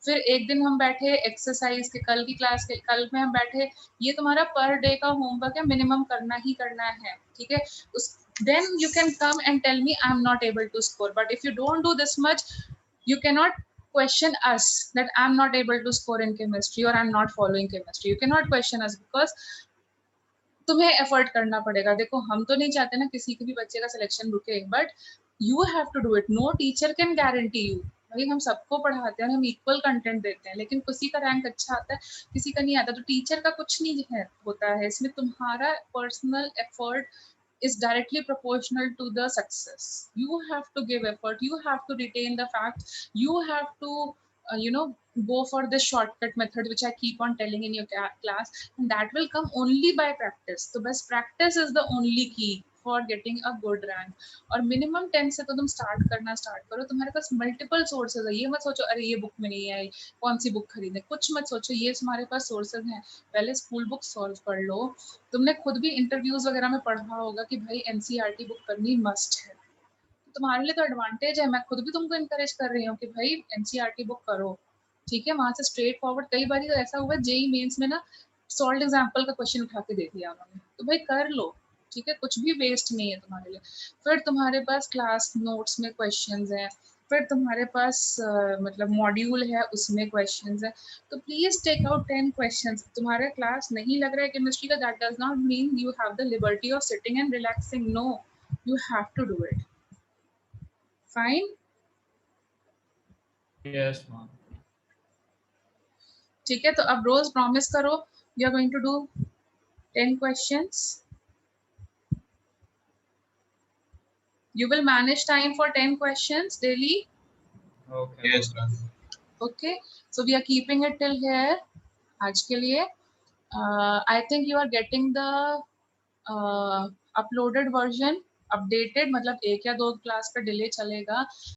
फिर एक दिन हम बैठे एक्सरसाइज के, कल की क्लास के कल में हम बैठे, ये तुम्हारा पर डे का होमवर्क है, मिनिमम करना ही करना है. ठीक है, उस then you can come and tell me I'm not able to score, but if you don't do this much you cannot question us that I'm not able to score in chemistry or I'm not following chemistry. You cannot question us because तुम्हें effort करना पड़ेगा. देखो हम तो नहीं चाहते ना किसी के भी बच्चे का सिलेक्शन रुके, but you have to do it. No teacher can guarantee you. भाई हम सबको पढ़ाते हैं, हम इक्वल कंटेंट देते हैं, लेकिन किसी का रैंक अच्छा आता है, किसी का नहीं आता. तो टीचर का कुछ नहीं है होता है इसमें, तुम्हारा personal effort is directly proportional to the success. You have to give effort, you have to retain the fact, you have to go for this shortcut method which I keep on telling in your class, and that will come only by practice. So best practice is the only key for getting a good rank. और minimum 10 से तो तुम start करो. तुम्हारे पास multiple sources है. ये मत सोचो अरे ये बुक में नहीं आई, कौन सी बुक खरीदे, कुछ मत सोचो. ये तुम्हारे पास सोर्सेज हैं. पहले स्कूल बुक सॉल्व कर लो. तुमने खुद भी इंटरव्यूज वगैरह में पढ़ा होगा कि भाई एनसीईआरटी बुक करनी मस्ट है. तुम्हारे लिए तो एडवांटेज है, मैं खुद भी तुमको इनकरेज कर रही हूँ कि भाई एनसीईआरटी बुक करो. ठीक है, वहां से स्ट्रेट फॉरवर्ड. कई बार तो ऐसा हुआ जेई मेंस में ना सॉल्व एग्जांपल का क्वेश्चन उठा के दे दिया उन्होंने, तो भाई कर लो. ठीक है, कुछ भी वेस्ट नहीं है तुम्हारे लिए. फिर तुम्हारे पास क्लास नोट्स में क्वेश्चंस हैं, फिर तुम्हारे पास मतलब मॉड्यूल है उसमें क्वेश्चंस है. तो प्लीज टेक आउट 10 क्वेश्चंस. तुम्हारा क्लास नहीं लग रहा है केमिस्ट्री का, that does not mean you have the liberty of sitting and relaxing. No, you have to do it. Fine. Yes, ma'am. ठीक है, तो अब रोज प्रॉमिस करो you are going to do 10 questions. You will manage time for 10 questions daily. Okay. Yes, ma'am. Okay, so we are keeping it till here आज के लिए. I think you are getting the uploaded version. Updated मतलब 1 या 2 class का delay चलेगा,